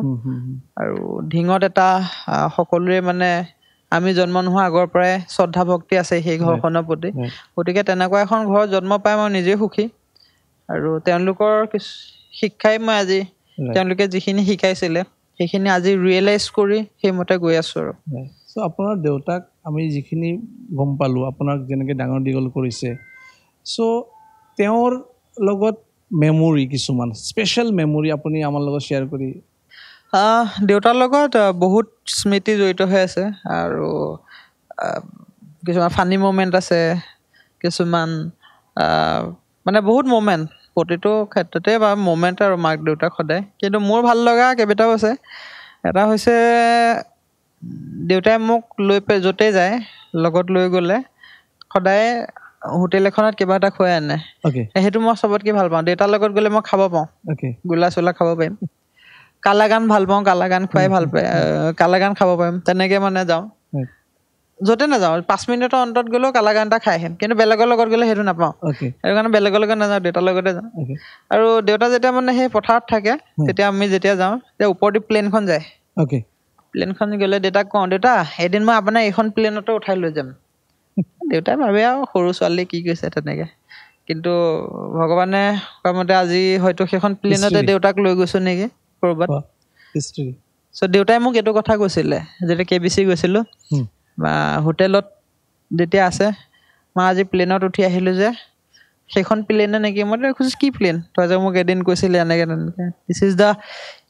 ঢিঙত এটা সকলোৰে মানে আমি জন্ম নোহোৱা আগৰ পৰা শ্ৰদ্ধা ভক্তি আছে সেই ঘৰখনৰ প্ৰতি গতিকে তেনেকুৱা এখন ঘৰ জন্ম পাই মই নিজে সুখী আৰু তেওঁলোকৰ শিক্ষাই মই আজি তেওঁলোকে যিখিনি শিকাইছিলে সেইখিনি আজি ৰিয়েলাইজ কৰি সেইমতে গৈ আছো আৰু সো আপোনাৰ দেউতাক আমি যিখিনি গম পালো আপোনাক যেনেকৈ ডাঙৰ দীঘল কৰিছে সো তেওঁৰ লগত মেমৰি কিছুমান স্পেশাল মেমৰি আপুনি আমাৰ লগত শ্বেয়াৰ কৰি দেউতাৰ লগত বহুত স্মৃতি জড়িত হৈ আছে আৰু কিছুমান ফানি মোমেন্ট আছে কিছুমান মানে বহুত মোমেন্ট প্ৰতিটো ক্ষেত্ৰতে বা মোমেন্ট আৰু মাক দেউতাক সদায় কিন্তু মোৰ ভাল লগা কেইবাটাও আছে এটা হৈছে দেউতাই মোক লৈ যতে যায় লগত লৈ গলে সদায় হোটেল এখনত কিবা এটা খুৱাই আনে হেতু মই সবতকে ভাল পাওঁ দেউতাৰ লগত গলে মই খাব পাওঁ গোলা চোলা খাব পাৰিম কালাগান ভাল পাওঁ কালাগান খুৱাই ভাল পায় কালাগান খাব পাৰিম তেনেকে মানে যাওঁ যতে না যাওঁ 5 মিনিটৰ অন্তত গলেও কালাগান এটা খাই আহিম কিন্তু বেলেগৰ লগত গলে হেতু নাপাওঁ সেইটো কাৰণে বেলেগৰ লগত নাযাওঁ দেউতাৰ লগতে যাওঁ আৰু দেউতা যেতিয়া মানে সেই পথাৰত থাকে তেতিয়া আমি যেতিয়া যাওঁ তেতিয়া ওপৰদি প্লেনখন যায় প্লেনখন গলে দেউতাক কওঁ দেউতা এদিন মই আপোনাৰ এইখন প্লেনতে উঠাই লৈ যাম দেউতাই ভাবে আৰু সৰু ছোৱালী কি কৈছে তেনেকে কিন্তু ভগৱানে কোৱামতে আজি হয়তো সেইখন প্লেনতে দেউতাক লৈ গৈছো নেকি কৰবাত হিষ্টৰী সো দেউতাই মোক এটো কথা কৈছিলে যেতিয়া কেবিসি গৈছিলো বা হোটেলত যেতিয়া আছে মই আজি প্লেনত উঠি আহিলো যে সেইখন প্লেনে নেকি মই খুজিছ কি প্লেন তই যে মোক এদিন কৈছিলে এনেকে দিস ইজ দা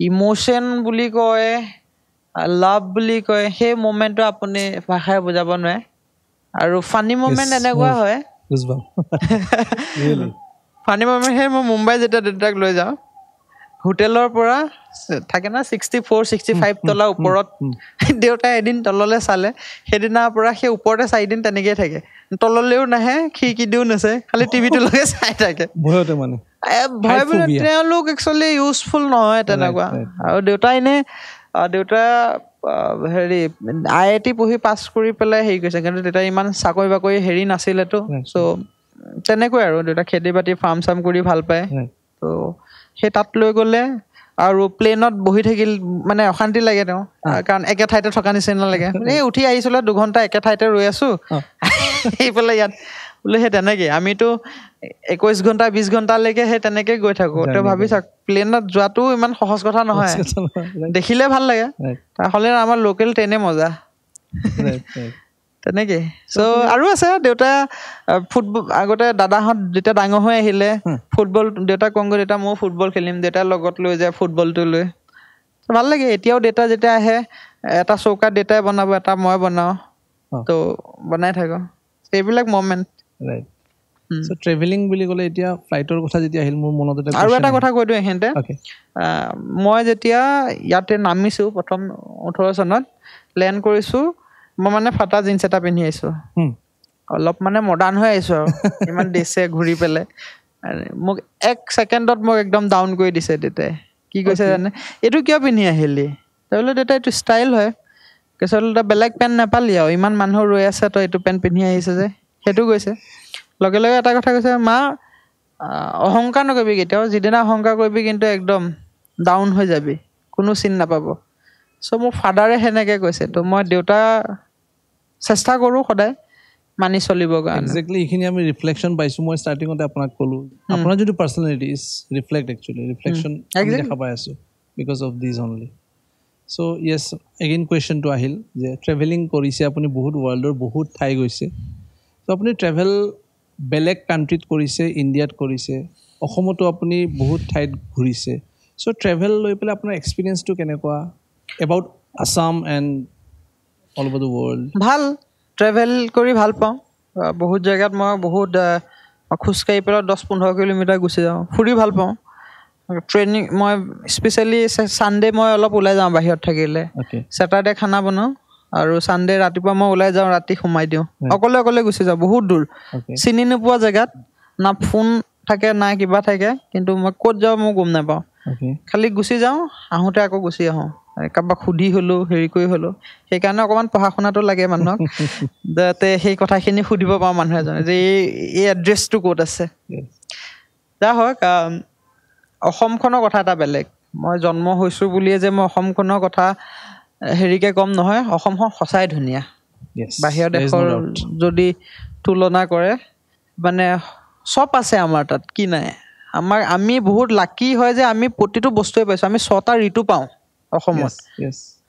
ইমোশন বুলি কয় লাভ বুলি কয় সেই মোমেন্টটো আপুনি ভাষাৰে বুজাব নোৱাৰে আৰু ফানি মোমেন্ট এনেকুৱা হয় ফানি মোমেন্ট হে মই মুম্বাই যেতিয়া দেউতাক লৈ যাওঁ হোটেলৰ পৰা থাকে না 64 65 তলা ওপৰত দেউতাই এদিন তললে চালে হেদিনাৰ পৰা সেই ওপৰতে 4 দিন তেনেকে থাকে তললেও নাহে খিৰকি দিও নছে খালি টিভিটো লগে চাই থাকে ভয়তে মানে ভয় মানে তেওঁলোক একচুয়ালি ইউজফুল নহয় তেনেকুৱা আৰু দেউতা হেৰি IIT পঢ়ি পাছ কৰি পেলাই হেৰি কৈছে কিন্তু দেউতা ইমান চাকৰি বাকৰি হেৰি নাছিলেতো সো তেনেকৈ আৰু দেউতা খেতি বাতি ফাৰ্ম চাম কৰি ভাল পায় তো সেই তাত লৈ গলে আৰু প্লেনত বহি থাকিল মানে অশান্তি লাগে তেওঁ কাৰণ একে ঠাইতে থকা নিচিনা লাগে এই উঠি আহিছিলে 2 ঘন্টা একে ঠাইতে ৰৈ আছো এইফালে ইয়াত বোলে হে তেনেকে আমিতো 21 ঘন্টা 20 ঘন্টা লৈকে হে তেনেকে গৈ থাকো তো ভাবি চাক প্লেনত যোৱাটো ইমান সহজ কথা নহয় দেখিলে ভাল লাগে তাহলে আমাৰ লোকেল ট্ৰেইনে মজা তেনেকে সো আৰু আছে দেউতা ফুটবল আগতে দাদাহঁত যেতিয়া ডাঙৰ হৈ আহিলে ফুটবল দেউতা কংগ দেউতা মই ফুটবল খেলিম দেউতা লগত লৈ যায় ফুটবলটো লৈ ভাল লাগে এতিয়াও দেউতা যেতিয়া আহে এটা চৌকা দেউতাই বনাব এটা মই বনাও তো বনাই থাকো এইবিলাক মোমেন্ট ৰাইট সো ট্ৰেভেলিং বুলি ক'লে এতিয়া ফ্লাইটৰ কথা যেতিয়া আহিল মোৰ মনত এটা আৰু এটা কথা কৈ দিও এহেন্তে মই যেতিয়া ইয়াতে নামিছো প্ৰথম 18 চনত ল্যান্ড কৰিছো মই মানে ফাটা জিন্স এটা পিন্ধি আইছো অলপ মানে মডাৰ্ন হৈ আইছো আৰু ইমান দেশে ঘুৰি পেলে মোক 1 সেকেন্ডত মোক একদম ডাউন কৰি দিছে দেউতাই কি কৈছে জানে এটো কিয় পিন্ধি আহিলি তাহলে দেউতা এটো ষ্টাইল হয় কেছলটা ব্ল্যাক পেন নাপালি আৰু ইমান মানুহ ৰৈ আছে তো এটো পেন পিন্ধি আহিছে যে হেতু কৈছে লগে লগে এটা কথা কৈছে মা অহংকাৰ নকৰিবি কেতিয়াও যিদিনা অহংকাৰ কৰিবি কিন্তু একদম ডাউন হৈ যাবি কোনো চিন নাপাব সো মোৰ ফাদাৰে হেনেকে কৈছে তো মই দেউতা চেষ্টা কৰো সদায় মানি চলিবৰ কাৰণে এক্স্যাক্টলি ইখিনি আমি ৰিফ্লেকশন পাইছো মই ষ্টাৰ্টিংতে আপোনাক কলো আপোনাৰ যদি personality is reflect actually reflection আমি দেখা পাই আছো because of this only so yes again question to আহিল যে ট্ৰেভেলিং কৰিছে আপুনি বহুত ৱৰ্ল্ডৰ বহুত ঠাই গৈছে সো আপুনি ট্ৰেভেল বেলেগ কান্ট্ৰিত কৰিছে ইণ্ডিয়াত কৰিছে অসমতো আপুনি বহুত ঠাইত ঘুৰিছে সো ট্ৰেভেল লৈ পেলাই আপোনাৰ এক্সপেৰিয়েন্সটো কেনেকুৱা about Assam and all over the world ভাল ট্ৰেভেল কৰি ভাল পাওঁ বহুত জায়গাত মই বহুত খুচকাই পেলাই 10-15 কিলোমিটাৰ গুচি যাওঁ ফুৰি ভাল পাওঁ ট্ৰেইনিং মই স্পেশালি সানডে মই অলপ ওলাই যাওঁ বাহিৰত থাকিলে স্যাটাৰডে খানা বনাওঁ আৰু সানডে ৰাতিপুৱা মই ওলাই যাওঁ ৰাতি সোমাই দিওঁ অকলে অকলে গুচি যাওঁ বহুত দূৰ চিনি নোপোৱা জায়গাত না ফোন থাকে না কিবা থাকে কিন্তু মই ক'ত যাওঁ মই গম নাপাওঁ খালি গুচি যাওঁ আহোঁতে আকৌ গুচি আহোঁ কাবাক খুদি হলো হেৰি কৰি হলো সেইকাৰণে অকমান পঢ়া শুনাটো লাগে মানুহক যাতে সেই কথাখিনি খুদিব পাওঁ মানুহ এজনে যে এই এড্ৰেছটো ক'ত আছে যা হওক অসমখনৰ কথা এটা বেলেগ মই জন্ম হৈছো বুলিয়ে যে মই অসমখনৰ কথা হেৰিকে কম নহয় অসমখন সঁচাই ধুনীয়া বাহিৰৰ দেশৰ যদি তুলনা কৰে মানে সব আছে আমাৰ তাত কি নাই আমি বহুত লাকি হয় যে আমি প্ৰতিটো বস্তুৱে পাইছো আমি 6টা ঋতু পাওঁ অসমত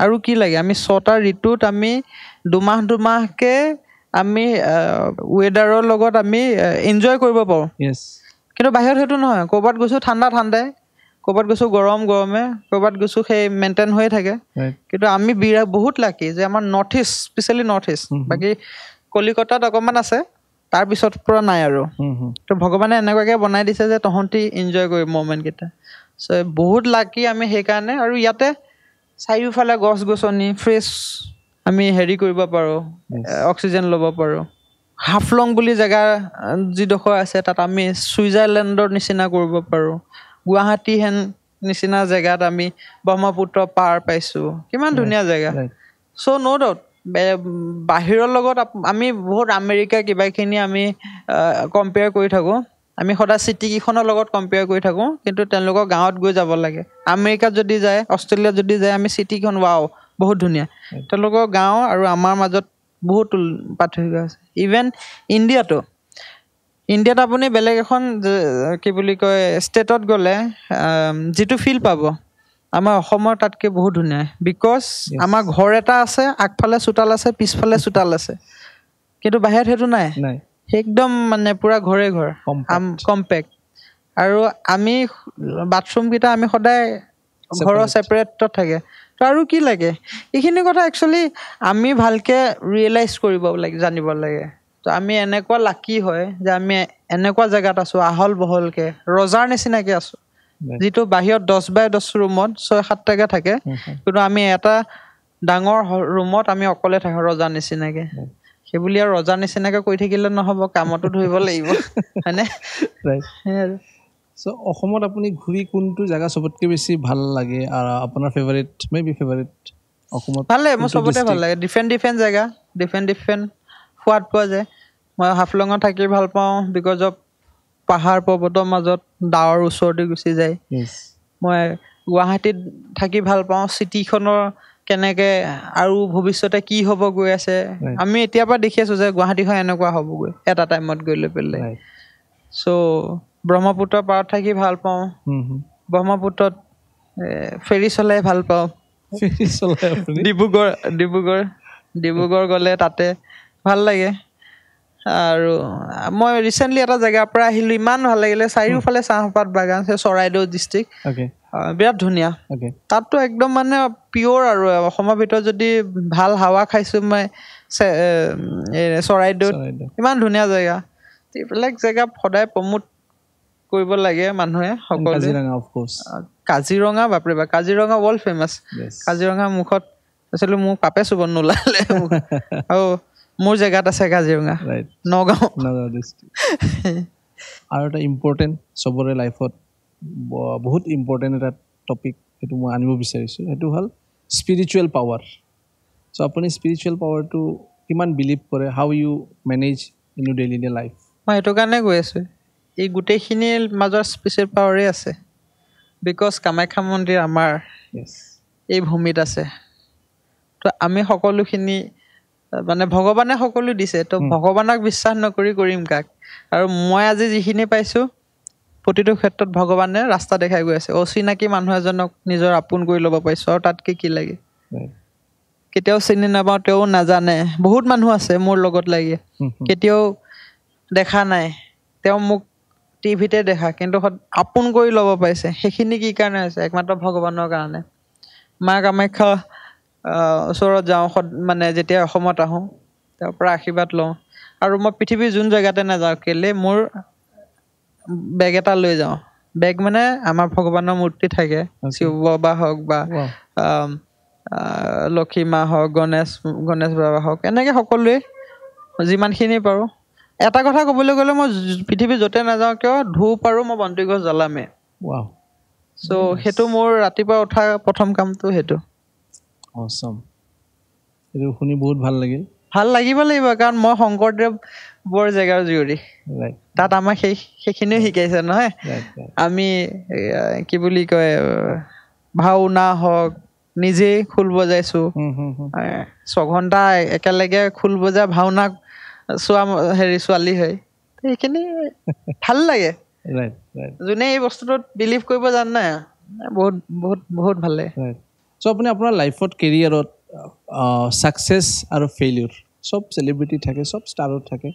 আৰু কি লাগে আমি 6টা ঋতুত আমি দুমাহকে আমি ওয়েদাৰৰ লগত আমি এনজয় কৰিব পাৰোঁ কিন্তু বাহিৰত হেতু নহয় ক'বাত গৈছো ঠাণ্ডাই ক'বাত গৈছো গৰমে ক'বাত গৈছো সেই মেইনটেইন হৈ থাকে কিন্তু আমি বহুত লাকি যে আমাৰ north east specially north east বাকি কলিকতাত অকমান আছে তাৰ পিছত পুৰা নাই আৰু তো ভগৱানে এনেকুৱাকে বনাই দিছে যে তহন্তি এনজয় কৰি মোমেন্ট কেইটা সো বহুত লাকি আমি সেই কাৰণে আৰু ইয়াতে চাৰিওফালে গছ গছনি ফ্ৰেছ আমি হেৰি কৰিব পাৰো অক্সিজেন ল'ব পাৰো হাফলং বুলি জায়গা যিডোখৰ আছে তাত আমি সুইজাৰলেণ্ডৰ নিচিনা কৰিব পাৰো গুৱাহাটী হেন নিচিনা জায়গাত আমি ব্ৰহ্মপুত্ৰ পাৰ পাইছো কিমান ধুনীয়া জায়গা সো নো ডাউট বাহিৰৰ লগত আমি বহুত আমেৰিকা কিবাখিনি আমি কম্পেয়াৰ কৰি থাকো আমি সদা সিটি কিখনৰ লগত কম্পেয়াৰ কৰি থাকো কিন্তু তেওঁলোকৰ গাঁৱত গৈ যাব লাগে আমেৰিকাত যদি যায় অষ্ট্ৰেলিয়াত যদি যায় আমি সিটিখন ওয়াও বহুত ধুনীয়া তেওঁলোকৰ গাঁও আৰু আমাৰ মাজত বহুত পাৰ্থক্য আছে ইভেন ইণ্ডিয়াত আপুনি বেলেগ এখন কি বুলি কয় ষ্টেটত গ'লে যেটো ফিল পাব আমাৰ অসমৰ তাতকে বহুত ধুনীয়া বিকজ আমাৰ ঘৰ এটা আছে আগফালে চোতাল আছে পিছফালে চোতাল আছে কিন্তু বাহিৰত হেতু নাই একদম মানে পুৰা ঘৰে ঘৰ কম্পেক্ট আৰু আমি বাথৰুম কিটা আমি সদায় ঘৰৰ সেপাৰেটত থাকে তো আৰু কি লাগে এইখিনি কথা একচুয়ালি আমি ভালকে ৰিয়েলাইজ কৰিব লাগে জানিব লাগে তো আমি এনেকুৱা লাকি হয় যে আমি এনেকুৱা জায়গাত আছো আহল বহলকে ৰজাৰ নিচিনাকে আছো যেটো বাহিৰত 10x10 ৰুমত 6-7 টাকা থাকে কিন্তু আমি এটা ডাঙৰ ৰুমত আমি অকলে থাকো ৰজাৰ নিচিনাকে সেইবুলি আৰু ৰজাৰ নিচিনাকে কৈ থাকিলে নহব কামতো ধৰিব লাগিব হয়নে ৰাইট সো অসমত আপুনি ঘুৰি কোনটো জায়গা সবতকে বেছি ভাল লাগে আৰু আপোনাৰ ফেভাৰিট মেবি ফেভাৰিট অসমত ভালে মই সবতে ভাল লাগে ডিফাৰেন্ট জায়গা ডিফাৰেন্ট ফুৱাত পোৱা যায় মই হাফলঙত থাকি ভাল পাওঁ বিকজ অফ পাহাৰ পৰ্বতৰ মাজত ডাৱৰ ওচৰতে গুচি যায় মই গুৱাহাটীত থাকি ভাল পাওঁ সিটিখনৰ কেনেকে আৰু ভৱিষ্যতে কি হ'ব গৈ আছে আমি এতিয়া পৰা দেখি আছো যে গুৱাহাটীখন এনেকুৱা হ'ব গৈ এটা টাইমত গৈ লৈ পেলাই সো ব্ৰহ্মপুত্ৰ পাৰত থাকি ভাল পাওঁ ব্ৰহ্মপুত্ৰত ফেৰী চলাই ভাল পাওঁ ডিব্ৰুগড় গ'লে তাতে ভাল লাগে আৰু মই ৰিসেন্টলি এটা জায়গাৰ পৰা আহিলো ইমান ভাল লাগিলে চাৰিওফালে চাহপাত বাগান আছে চৰাইদেউ ডিস্ট্ৰিক্ট বিৰাট ধুনীয়া তাততো একদম মানে পিওৰ আৰু অসমৰ ভিতৰত যদি ভাল হাৱা খাইছো মই চৰাইদেউ ইমান ধুনীয়া জায়গা এইবিলাক জায়গা সদায় প্ৰমোট কৰিব লাগে মানুহে সকলোৱে কাজিৰঙা বাপৰে বা কাজিৰঙা ৱৰ্ল্ড ফেমাস কাজিৰঙা মুখত আসলে মোৰ পাপে চুব নোলালে আৰু মোৰ জায়গাত আছে কাজিৰঙা নগাঁও ডিস্ট্ৰিক্ট আৰু এটা ইম্পৰ্টেন্ট সবৰে লাইফত বহুত ইম্পৰ্টেন্ট এটা টপিক এটো মই আনিব বিচাৰিছো এটো হল স্পিৰিচুৱেল পাৱাৰ সো আপুনি স্পিৰিচুৱেল পাৱাৰটো কিমান বিলিভ কৰে how you manage in your daily life মই এটো কাৰণে গৈ আছো এই গুটেখিনিৰ মাজৰ স্পেশাল পাৱাৰে আছে বিকজ কামাখ্যা মন্দিৰ আমাৰ এই ভূমিত আছে তো আমি সকলোখিনি মানে ভগৱানে সকলো দিছে তো ভগৱানক বিশ্বাস নকৰি কৰিম কাক আৰু মই আজি যিখিনি পাইছো প্ৰতিটো ক্ষেত্ৰত ভগৱানে ৰাস্তা দেখাই গৈ আছে অচিনাকি মানুহ এজনক নিজৰ আপোন কৰি ল'ব পাইছো আৰু তাতকে কি লাগে কেতিয়াও চিনি নাপাওঁ তেওঁ নাজানে বহুত মানুহ আছে মোৰ লগত লাগি কেতিয়াও দেখা নাই তেওঁ মোক টিভিতে দেখা কিন্তু আপোন কৰি ল'ব পাইছে সেইখিনি কি কাৰণে হৈছে একমাত্ৰ ভগৱানৰ কাৰণে মা কামাখ্যা ওচৰত যাওঁ মানে যেতিয়া অসমত আহোঁ তেওঁৰ পৰা আশীৰ্বাদ লওঁ আৰু মই পৃথিৱীৰ যোন জেগাতে নাযাওঁ কেলে মোৰ বেগ এটা লৈ যাওঁ বেগ মানে আমাৰ ভগৱানৰ মূৰ্তি থাকে শিৱ বাবা হওক বা লক্ষী মা হওক গণেশ বাবা হওক এনেকৈ সকলোৱে যিমানখিনি পাৰোঁ এটা কথা ক'বলৈ গ'লে মই পৃথিৱী য'তে নাযাওঁ কিয় ধূপ আৰু মই বন্তি গছ জ্বলামেই চ' সেইটো মোৰ ৰাতিপুৱা উঠা প্ৰথম কামটো সেইটো Awesome. এইটো শুনি বহুত ভাল লাগিল ভাল লাগিব কাৰণ মই শংকৰদেৱ বৰ জেগাৰ জীয়ৰী তাত আমাক সেইখিনিও শিকাইছে নহয় আমি কি বুলি কয় ভাওনা হওক নিজেই খোল বজাইছো 6 ঘণ্টা একেলগে খোল বজাই ভাওনা চোৱা ছোৱালী হয় সেইখিনি ভাল লাগে যোনে এই বস্তুটোত বিলিভ কৰিব জানে নাই বহুত বহুত বহুত ভাল লাগে চ' আপুনি আপোনাৰ লাইফত কেৰিয়াৰত ছাকচেছ আৰু ফেইলিউৰ চব চেলিব্ৰিটি থাকে চব ষ্টাৰত থাকে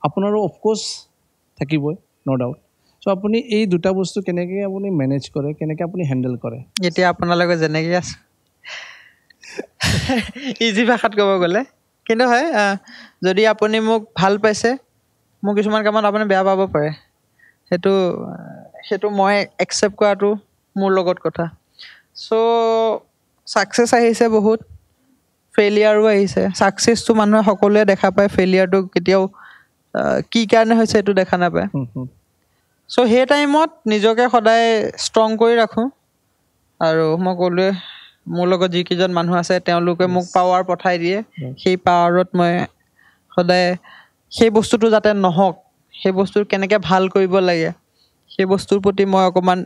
আপোনাৰো অফক'ৰ্ছ থাকিবই ন' ডাউট চ' আপুনি এই দুটা বস্তু কেনেকৈ আপুনি মেনেজ কৰে কেনেকৈ আপুনি হেণ্ডেল কৰে এতিয়া আপোনালোকে যেনেকৈ আছে ইজি ভাষাত ক'ব গ'লে কিন্তু হয় যদি আপুনি মোক ভাল পাইছে মোক কিছুমান কামত আপুনি বেয়া পাব পাৰে সেইটো মই একচেপ্ট কৰাটো মোৰ লগত কথা চ' ছাকচেছ আহিছে বহুত ফেইলিয়াৰো আহিছে ছাকচেছটো মানুহে সকলোৱে দেখা পায় ফেইলিয়াৰটো কেতিয়াও কি কাৰণে হৈছে এইটো দেখা নাপায় চ' সেই টাইমত নিজকে সদায় ষ্ট্ৰং কৰি ৰাখোঁ আৰু মই ক'লোৱে মোৰ লগত যিকেইজন মানুহ আছে তেওঁলোকে মোক পাৱাৰ পঠাই দিয়ে সেই পাৱাৰত মই সদায় সেই বস্তুটো যাতে নহওক সেই বস্তু কেনেকৈ ভাল কৰিব লাগে সেই বস্তুৰ প্ৰতি মই অকণমান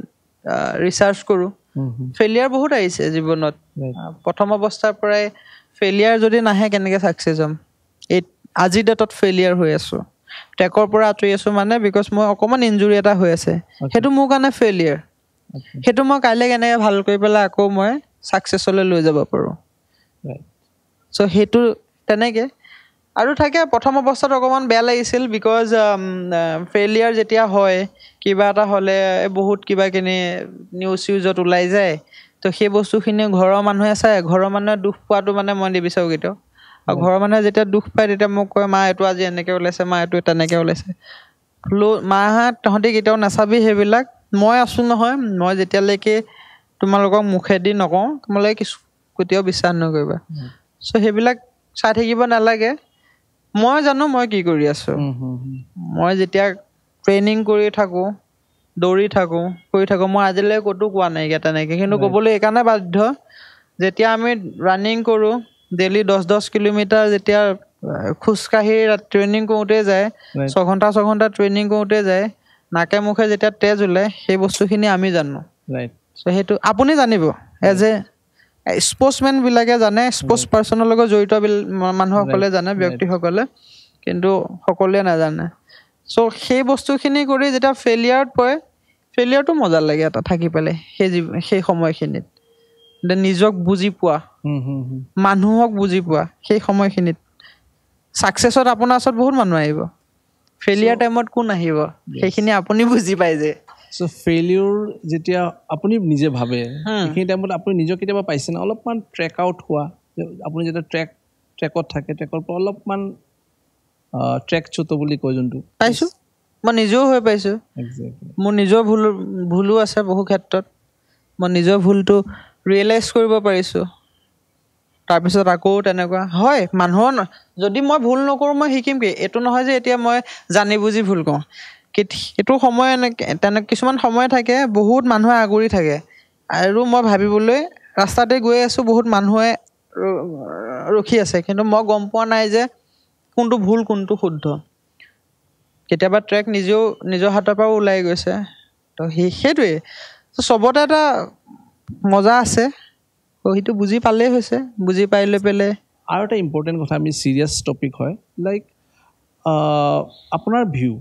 ৰিচাৰ্চ কৰোঁ ফেইলিয়াৰ বহুত আহিছে জীৱনত প্ৰথম অৱস্থাৰ পৰাই ফেইলিয়াৰ যদি নাহে কেনেকৈ ছাকচেছ হ'ম এই আজিৰ ডেটত ফেইলিয়াৰ হৈ আছোঁ ট্ৰেকৰ পৰা আঁতৰি আছোঁ মানে বিকজ মই অকণমান ইঞ্জুৰি এটা হৈ আছে সেইটো মোৰ কাৰণে ফেইলিয়াৰ সেইটো মই কাইলৈ কেনেকৈ ভাল কৰি পেলাই আকৌ মই ছাকচেছলৈ লৈ যাব পাৰোঁ চ' সেইটো তেনেকৈ আৰু থাকে প্ৰথম অৱস্থাত অকণমান বেয়া লাগিছিল বিকজ ফেইলিয়াৰ যেতিয়া হয় কিবা এটা হ'লে বহুত কিবাকিনি নিউজত ওলাই যায় তো সেই বস্তুখিনি ঘৰৰ মানুহে চায় ঘৰৰ মানুহে দুখ পোৱাটো মানে মই নিবিচাৰোঁ কেতিয়াও আৰু ঘৰৰ মানুহে যেতিয়া দুখ পায় তেতিয়া মোক কয় মা এইটো আজি এনেকৈ ওলাইছে মা এইটো তেনেকৈ ওলাইছে মাহঁত তহঁতি কেতিয়াও নাচাবি সেইবিলাক মই আছোঁ নহয় মই যেতিয়ালৈকে তোমালোকক মুখেদি নকওঁ তোমালোকে কেতিয়াও বিশ্বাস নকৰিবা চ' সেইবিলাক চাই থাকিব নালাগে মই জানো মই কি কৰি আছোঁ মই যেতিয়া ট্ৰেইনিং কৰি থাকোঁ দৌৰি থাকোঁ কৰি থাকোঁ মই আজিলৈ ক'তো কোৱা নাইকিয়া তেনেকৈ কিন্তু ক'বলৈ এইকাৰণে বাধ্য যেতিয়া আমি ৰানিং কৰোঁ ডেইলি 10 কিলোমিটাৰ যেতিয়া খোজকাঢ়ি ট্ৰেইনিং কৰোঁতে যায় 6 ঘণ্টা ট্ৰেইনিং কৰোঁতে যায় নাকে মুখে যেতিয়া তেজ ওলায় সেই বস্তুখিনি আমি জানো চ' সেইটো আপুনি জানিব এজ এ স্পৰ্টছমেনবিলাকে জানে স্পৰ্টছ পাৰ্চনৰ লগত জড়িত মানুহসকলে জানে ব্যক্তিসকলে কিন্তু সকলোৱে নাজানে চ' সেই বস্তুখিনি কৰি যেতিয়া ফেইলিয়াৰত পৰে ফেইলিয়াৰটো মজা লাগে এটা থাকি পেলাই সেই সময়খিনিত নিজক বুজি পোৱা মানুহক বুজি পোৱা সেই সময়খিনিত ছাকচেছত আপোনাৰ ওচৰত বহুত মানুহ আহিব ফেইলিয়াৰ টাইমত কোন আহিব সেইখিনি আপুনি বুজি পাই যে চ' ফেইলিউৰ যেতিয়া আপুনি নিজে ভাবে সেইখিনি টাইমত আপুনি নিজক কেতিয়াবা পাইছেনে অলপমান ট্ৰেক আউট হোৱা আপুনি যেতিয়া ট্ৰেকত থাকে ট্ৰেকৰ পৰা অলপমান ট্ৰেক চুট বুলি কয় যোনটো পাইছোঁ মই নিজেও হৈ পাইছোঁ মোৰ নিজৰ ভুলো আছে বহু ক্ষেত্ৰত মই নিজৰ ভুলটো ৰিয়েলাইজ কৰিব পাৰিছোঁ তাৰপিছত আকৌ তেনেকুৱা হয় মানুহৰ যদি মই ভুল নকৰোঁ মই শিকিম কি এইটো নহয় যে এতিয়া মই জানি বুজি ভুল কৰোঁ এইটো সময় তেনে কিছুমান সময় থাকে বহুত মানুহে আগুৰি থাকে আৰু মই ভাবিবলৈ ৰাস্তাতে গৈ আছোঁ বহুত মানুহে ৰখি আছে কিন্তু মই গম পোৱা নাই যে কোনটো ভুল কোনটো শুদ্ধ কেতিয়াবা ট্ৰেক নিজৰ হাতৰ পৰাও ওলাই গৈছে তো সেইটোৱে তো সবতে এটা মজা আছে সেইটো বুজি পালেই হৈছে বুজি পাইলে পেলে আৰু এটা ইম্পৰ্টেণ্ট কথা আমি চিৰিয়াছ টপিক হয় লাইক আপোনাৰ ভিউ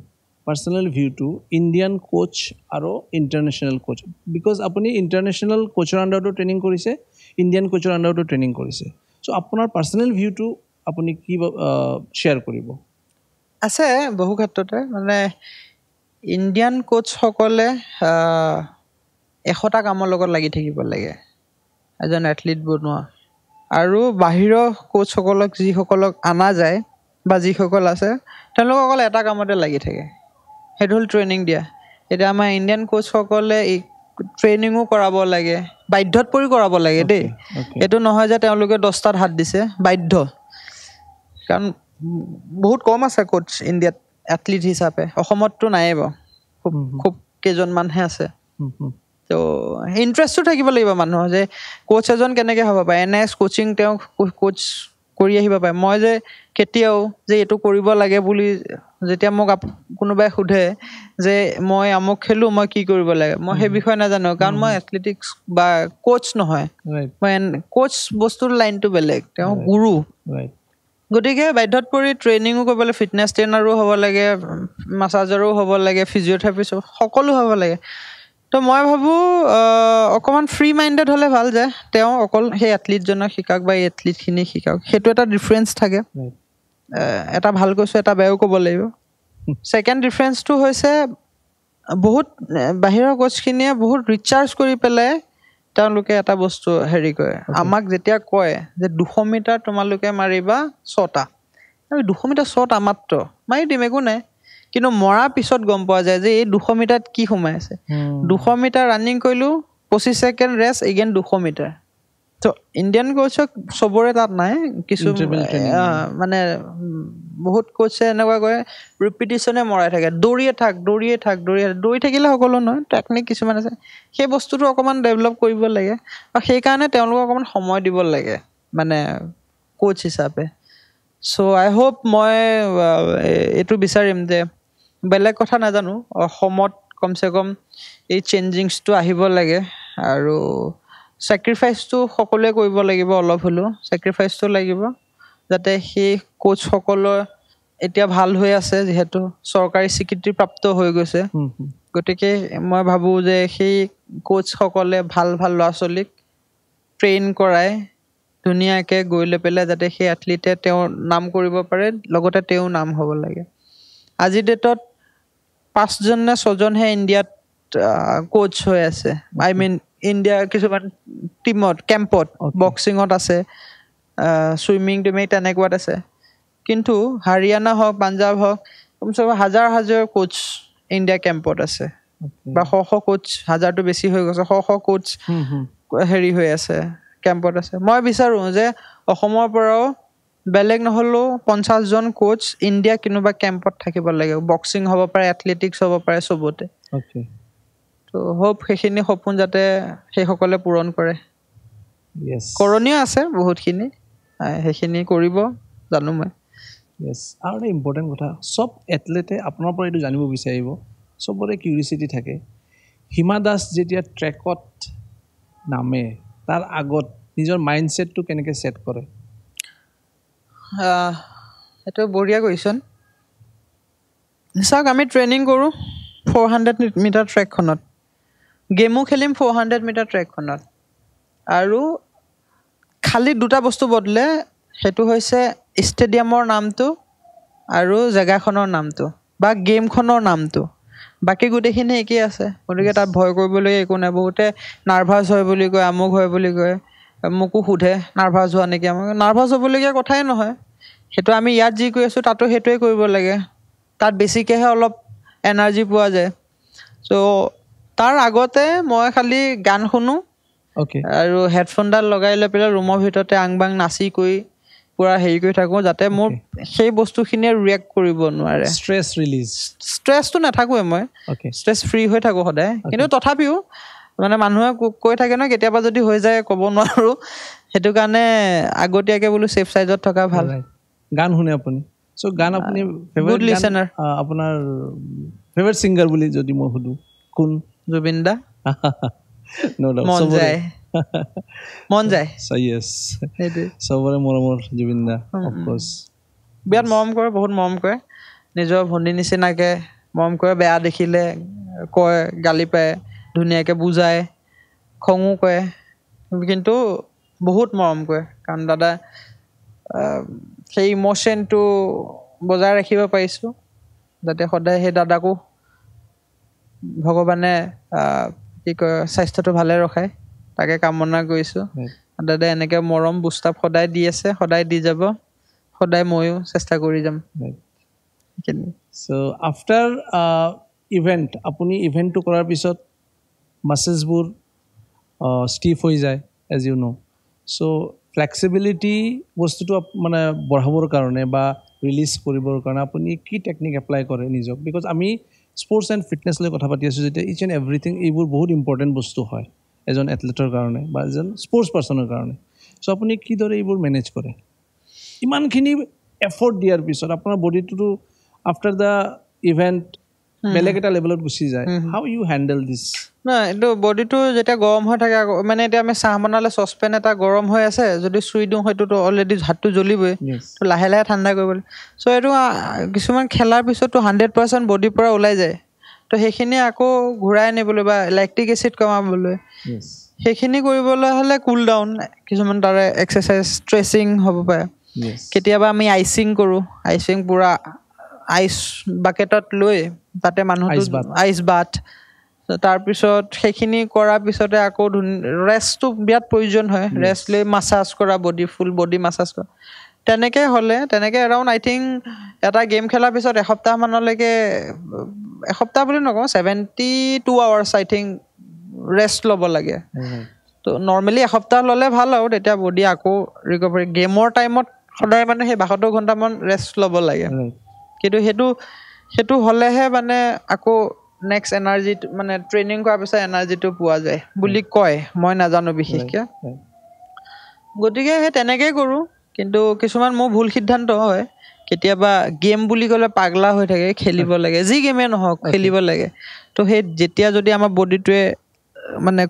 পাৰ্চনেল ভিউটো ইণ্ডিয়ান কোচ আৰু ইণ্টাৰনেশ্যনেল কোচ বিকজ আপুনি ইণ্টাৰনেশ্যনেল কোচৰ আণ্ডাৰতো ট্ৰেইনিং কৰিছে ইণ্ডিয়ান কোচৰ আণ্ডাৰতো ট্ৰেইনিং কৰিছে চ' আপোনাৰ পাৰ্চনেল ভিউটো আপুনি কি শ্বেয়াৰ কৰিব আছে বহু ক্ষেত্ৰতে মানে ইণ্ডিয়ান কোচসকলে 100টা কামৰ লগত লাগি থাকিব লাগে এজন এথলিট বনোৱা আৰু বাহিৰৰ কোচসকলক যিসকলক আনা যায় বা যিসকল আছে তেওঁলোক অকল এটা কামতে লাগি থাকে সেইটো হ'ল ট্ৰেইনিং দিয়া এতিয়া আমাৰ ইণ্ডিয়ান কোচসকলে ট্ৰেইনিঙো কৰাব লাগে বাধ্যত পৰি কৰাব লাগে দেই এইটো নহয় যে তেওঁলোকে 10টাত হাত দিছে বাধ্য কাৰণ বহুত কম আছে কোচ ইণ্ডিয়াত এথলিট হিচাপে অসমততো নাইয়ে বাৰু খুব কেইজনমানহে আছে তো ইণ্টাৰেষ্টটো থাকিব লাগিব মানুহৰ যে কোচ এজন কেনেকৈ হ'ব পাৰে এনএছ কোচিং তেওঁ কোচ কৰি আহিব পাৰে মই যে কেতিয়াও যে এইটো কৰিব লাগে বুলি যেতিয়া মোক কোনোবাই সোধে যে মই আমুক খেলোঁ মই কি কৰিব লাগে মই সেই বিষয়ে নাজানো কাৰণ মই এথলেটিক্স বা কোচ নহয় মই কোচ বস্তুৰ লাইনটো বেলেগ তেওঁ গুৰু গতিকে বাধ্যত পৰি ট্ৰেইনিঙো কৰিব লাগে ফিটনেছ ট্ৰেইনাৰো হ'ব লাগে মাছাজাৰো হ'ব লাগে ফিজিঅ'থেৰাপিষ্ট সকলো হ'ব লাগে তো মই ভাবোঁ অকণমান ফ্ৰী মাইণ্ডেড হ'লে ভাল যে তেওঁ অকল সেই এথলিটজনক শিকাওক বা এই এথলিটখিনিক শিকাওক সেইটো এটা ডিফাৰেঞ্চ থাকে এটা ভাল কৈছোঁ এটা বেয়াও ক'ব লাগিব ছেকেণ্ড ডিফাৰেঞ্চটো হৈছে বহুত বাহিৰৰ কোচখিনিয়ে বহুত ৰিচাৰ্জ কৰি পেলাই তেওঁলোকে এটা বস্তু হেৰি কৰে আমাক যেতিয়া কয় যে 200 মিটাৰ তোমালোকে মাৰিবা 6টা আমি 200 মিটাৰ 6টা মাত্ৰ মাৰি দিম একো নাই কিন্তু মৰাৰ পিছত গম পোৱা যায় যে এই 200 মিটাৰত কি সোমাই আছে 200 মিটাৰ ৰানিং কৰিলোঁ 25 ছেকেণ্ড ৰেষ্ট এগেইন 200 মিটাৰ তো ইণ্ডিয়ান কোচক চবৰে তাত নাই কিছু মানে বহুত কোচে এনেকুৱা কৰে ৰিপিটিশ্যনে মৰাই থাকে দৌৰিয়ে থাক দৌৰি থাকিলে সকলো নহয় টেকনিক কিছুমান আছে সেই বস্তুটো অকণমান ডেভেলপ কৰিব লাগে আৰু সেইকাৰণে তেওঁলোকক অকণমান সময় দিব লাগে মানে কোচ হিচাপে চ' আই হোপ মই এইটো বিচাৰিম যে বেলেগ কথা নাজানো অসমত কমচে কম এই চেঞ্জিংছটো আহিব লাগে আৰু ছেক্ৰিফাইচটো সকলোৱে কৰিব লাগিব অলপ হ'লেও ছেক্ৰিফাইচটো লাগিব যাতে সেই কোচসকলৰ এতিয়া ভাল হৈ আছে যিহেতু চৰকাৰী স্বীকৃতিপ্ৰাপ্ত হৈ গৈছে গতিকে মই ভাবোঁ যে সেই কোচসকলে ভাল ল'ৰা ছোৱালীক ট্ৰেইন কৰাই ধুনীয়াকৈ গৈ লৈ পেলাই যাতে সেই এথলিটে তেওঁৰ নাম কৰিব পাৰে লগতে তেওঁ নাম হ'ব লাগে আজিৰ ডেটত 5জন নে 6জনহে ইণ্ডিয়াত কোচ হৈ আছে আই মিন ইণ্ডিয়া কিছুমান টিমত কেম্পত বক্সিঙত আছে ছুইমিং টিমিং তেনেকুৱাত আছে কিন্তু হাৰিয়ানা হওক পাঞ্জাৱ হওক কমচে কম হাজাৰ কোচ ইণ্ডিয়া কেম্পত আছে বা শ কোচ হাজাৰটো বেছি হৈ গৈছে শ কোচ হেৰি হৈ আছে কেম্পত আছে মই বিচাৰোঁ যে অসমৰ পৰাও বেলেগ নহ'লেও 50জন কোচ ইণ্ডিয়া কোনোবা কেম্পত থাকিব লাগে বক্সিং হ'ব পাৰে এথলেটিক্স হ'ব পাৰে চবতে তো হোপ সেইখিনি সপোন যাতে সেইসকলে পূৰণ কৰে কৰণীয় আছে বহুতখিনি সেইখিনি কৰিব জানো মই আৰু এটা ইম্পৰ্টেণ্ট কথা চব এথলেটে আপোনাৰ পৰা এইটো জানিব বিচাৰিব চবৰে কিউৰিচিটি থাকে হিমা দাস যেতিয়া ট্ৰেকত নামে তাৰ আগত নিজৰ মাইণ্ডছেটটো কেনেকৈ ছেট কৰে এইটো বঢ়িয়া কুৱেশ্যন চাওক আমি ট্ৰেইনিং কৰোঁ 400 মিটাৰ ট্ৰেকখনত গেমো খেলিম 400 মিটাৰ ট্ৰেকখনত আৰু খালি দুটা বস্তু বদলে সেইটো হৈছে ষ্টেডিয়ামৰ নামটো আৰু জেগাখনৰ নামটো বা গেমখনৰ নামটো বাকী গোটেইখিনি একেই আছে গতিকে তাত ভয় কৰিবলগীয়া একো নাই বহুতে নাৰ্ভাছ হয় বুলি কয় আমুক হয় বুলি কয় মোকো সোধে নাৰ্ভাছ হোৱা নেকি আমাক নাৰ্ভাছ হ'বলগীয়া কথাই নহয় সেইটো আমি ইয়াত যি কৰি আছোঁ তাতো সেইটোৱে কৰিব লাগে তাত বেছিকৈহে অলপ এনাৰ্জি পোৱা যায় চ' তাৰ আগতে মই খালি গান শুনো আৰু হেডফোনডাল লগাই লৈ পেলাই ৰুমৰ ভিতৰতে আং বাং নাচি কৰি পূৰা হেৰি কৰি থাকোঁ যাতে মোৰ সেই বস্তুখিনিয়ে ৰিয়েক্ট কৰিব নোৱাৰে ষ্ট্ৰেছটো নাথাকোৱে মই ষ্ট্ৰেছ ফ্ৰী হৈ থাকোঁ সদায় কিন্তু তথাপিও মানে মানুহে কৈ থাকে ন কেতিয়াবা যদি হৈ যায় ক'ব নোৱাৰোঁ সেইটো কাৰণে আগতীয়াকৈ বোলো ছেফ ছাইডত থকা ভাল গান শুনে আপুনি চ' গান আপুনি গুড লিচেনাৰ আপোনাৰ ফেভাৰিট ছিংগাৰ বুলি যদি মই সুধোঁ কোন জুবিন দা No doubt. মন যায় So yes. সবৰে মৰমৰ জুবিন দা of course. বিয়াত মৰম কৰে, বহুত মৰম কৰে, নিজৰ ভণ্টি নিচিনাকে মৰম কৰে, বেয়া দেখিলে কয়, গালি পায়, ধুনীয়াকে বুজায়, খঙো কৰে, কিন্তু বহুত মৰম কৰে। কাৰণ দাদা সেই ইম'চনটো বজাই ৰাখিব পাৰিছোঁ, যাতে সদায় সেই দাদাকো ভগৱানে কি কয় স্বাস্থ্যটো ভালে ৰখায়, তাকে কামনা কৰিছোঁ। দাদাই এনেকৈ মৰম বুষ্টাপ সদায় দি আছে, সদায় দি যাব, সদায় ময়ো চেষ্টা কৰি যাম। So after event, আপুনি ইভেণ্টটো কৰাৰ পিছত মাছেলছবোৰ ষ্টিফ হৈ যায়, as you know. So flexibility বস্তুটো মানে বঢ়াবৰ কাৰণে বা ৰিলিজ কৰিবৰ কাৰণে আপুনি কি টেকনিক এপ্লাই কৰে নিজক? বিকজ আমি স্পৰ্টছ এণ্ড ফিটনেছ লৈ কথা পাতি আছোঁ যেতিয়া ইচ এণ্ড এভৰিথিং এইবোৰ বহুত ইম্পৰ্টেণ্ট বস্তু হয় এজন এথলেটৰ কাৰণে বা এজন স্পৰ্টছ পাৰ্চনৰ কাৰণে। চ' আপুনি কিদৰে এইবোৰ মেনেজ কৰে? ইমানখিনি এফৰ্ট দিয়াৰ পিছত আপোনাৰ বডিটোতো আফটাৰ দ্য ইভেণ্ট বেলেগ এটা লেভেলত গুচি যায়। হাউ ইউ হেণ্ডেল দিছ? নাই, এইটো বডিটো যেতিয়া গৰম হৈ থাকে, মানে এতিয়া আমি চাহ বনালে চচপেন এটা গৰম হৈ আছে, যদি চুই দিওঁ হয়তোতো অলৰেডি হাতটো জ্বলিবই, তো লাহে লাহে ঠাণ্ডা কৰিব লাগে। চ' এইটো কিছুমান খেলাৰ পিছততো 100% বডিৰ পৰা ওলাই যায়, তো সেইখিনি আকৌ ঘূৰাই আনিবলৈ বা লেক্টিক এচিড কমাবলৈ, সেইখিনি কৰিবলৈ হ'লে কুল ডাউন, কিছুমান তাৰে এক্সাৰচাইজ, ষ্ট্ৰেচিং হ'ব পাৰে। কেতিয়াবা আমি আইচিং কৰোঁ, আইচিং পূৰা আইচ বাকেটত লৈ তাতে মানুহটো আইচ বাথ, তাৰপিছত সেইখিনি কৰাৰ পিছতে আকৌ ৰেষ্টটো বিৰাট প্ৰয়োজন হয়, ৰেষ্ট লৈ মাছাজ কৰা, বডি ফুল বডি মাছাজ কৰা। তেনেকৈ হ'লে এৰাউণ্ড আই থিংক এটা গেম খেলাৰ পিছত এসপ্তাহমানলৈকে, এসপ্তাহ বুলি নকওঁ, 72 hours আই থিংক ৰেষ্ট ল'ব লাগে। তো নৰ্মেলি এসপ্তাহ ল'লে ভাল আৰু তেতিয়া বডি আকৌ ৰিকভাৰী। গেমৰ টাইমত সদায় মানে সেই 72 ঘণ্টামান ৰেষ্ট ল'ব লাগে, কিন্তু সেইটো হ'লেহে মানে আকৌ নেক্সট এনাৰ্জিটো, মানে ট্ৰেইনিং কৰাৰ পিছত এনাৰ্জিটো পোৱা যায় বুলি কয়, মই নাজানো বিশেষকৈ। গতিকে সেই তেনেকেই কৰোঁ, কিন্তু কিছুমান মোৰ ভুল সিদ্ধান্ত হয়। কেতিয়াবা গেম বুলি ক'লে পাগলা হৈ থাকে, খেলিব লাগে, যি গেমেই নহওক খেলিব লাগে। তো সেই যেতিয়া যদি আমাৰ বডিটোৱে মানে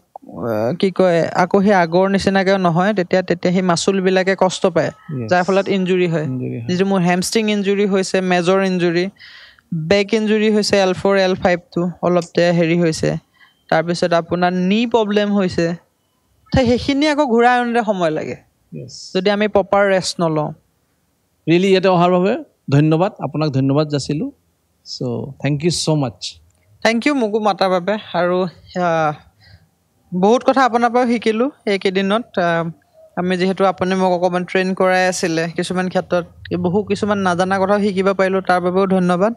কি কয় আকৌ সেই আগৰ নিচিনাকৈ নহয়, তেতিয়া সেই মাচুলবিলাকে কষ্ট পায়, যাৰ ফলত ইঞ্জুৰি হয়। যিটো মোৰ হেমষ্ট্ৰিং ইঞ্জুৰি হৈছে, মেজৰ ইঞ্জুৰি, বেক ইঞ্জুৰি হৈছে, L4 L5টো অলপতে হেৰি হৈছে, তাৰপিছত আপোনাৰ নি প্ৰব্লেম হৈছে। সেইখিনি আকৌ ঘূৰাই আনোতে সময় লাগে যদি আমি প্ৰপাৰ ৰেষ্ট নলওঁ। ৰিয়েলি ইয়াতে অহাৰ বাবে ধন্যবাদ, আপোনাক ধন্যবাদ যাচিলোঁ। So' thank you so' much. Thank you মোকো মাতাৰ বাবে, আৰু বহুত কথা আপোনাৰ পৰাও শিকিলোঁ এইকেইদিনত। আমি যিহেতু আপুনি মোক অকণমান ট্ৰেইন কৰাই আছিলে, কিছুমান ক্ষেত্ৰত কিছুমান নাজানা কথাও শিকিব পাৰিলোঁ, তাৰ বাবেও ধন্যবাদ।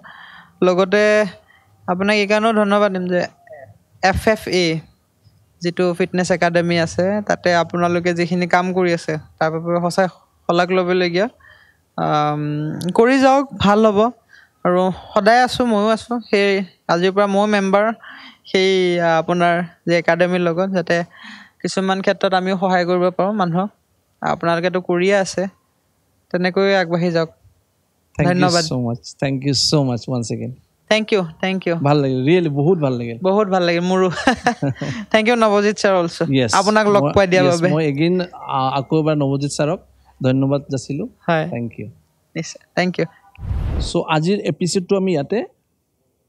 লগতে আপোনাক এইকাৰণেও ধন্যবাদ দিম যে FFA যিটো ফিটনেছ একাডেমি আছে, তাতে আপোনালোকে যিখিনি কাম কৰি আছে তাৰ বাবে সঁচাই শলাগ ল'বলগীয়া। কৰি যাওক, ভাল হ'ব। আৰু সদায় আছোঁ, ময়ো আছোঁ, সেই আজিৰ পৰা ময়ো মেম্বাৰ সেই আপোনাৰ যে একাডেমিৰ লগত, যাতে কিছুমান ক্ষেত্ৰত আমিও সহায় কৰিব পাৰোঁ মানুহক। আপোনালোকেতো কৰিয়ে আছে, তেনেকৈয়ে আগবাঢ়ি যাওক। ধন্যবাদ। Thank you so' much once again. Thank you. ভাল লাগিল, ৰিয়েলি বহুত ভাল লাগিল, মোৰো। Thank you Navajit sir also', আপোনাক লগ পাই দিয়াৰ বাবে। মই এগেইন আকৌ এবাৰ নৱজিৎ ছাৰক ধন্যবাদ যাচিলোঁ। Thank you. নিশ্চয়, থেংক ইউ। চ' আজিৰ এপিছডটো আমি ইয়াতে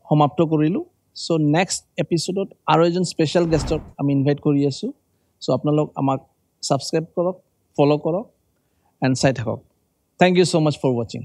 সমাপ্ত কৰিলোঁ। চ' নেক্সট এপিছডত আৰু এজন স্পেচিয়েল গেষ্টক আমি ইনভাইট কৰি আছোঁ। চ' আপোনালোক আমাক ছাবস্ক্ৰাইব কৰক, ফ'ল' কৰক এণ্ড চাই থাকক। Thank you so' much for ৱাচিং।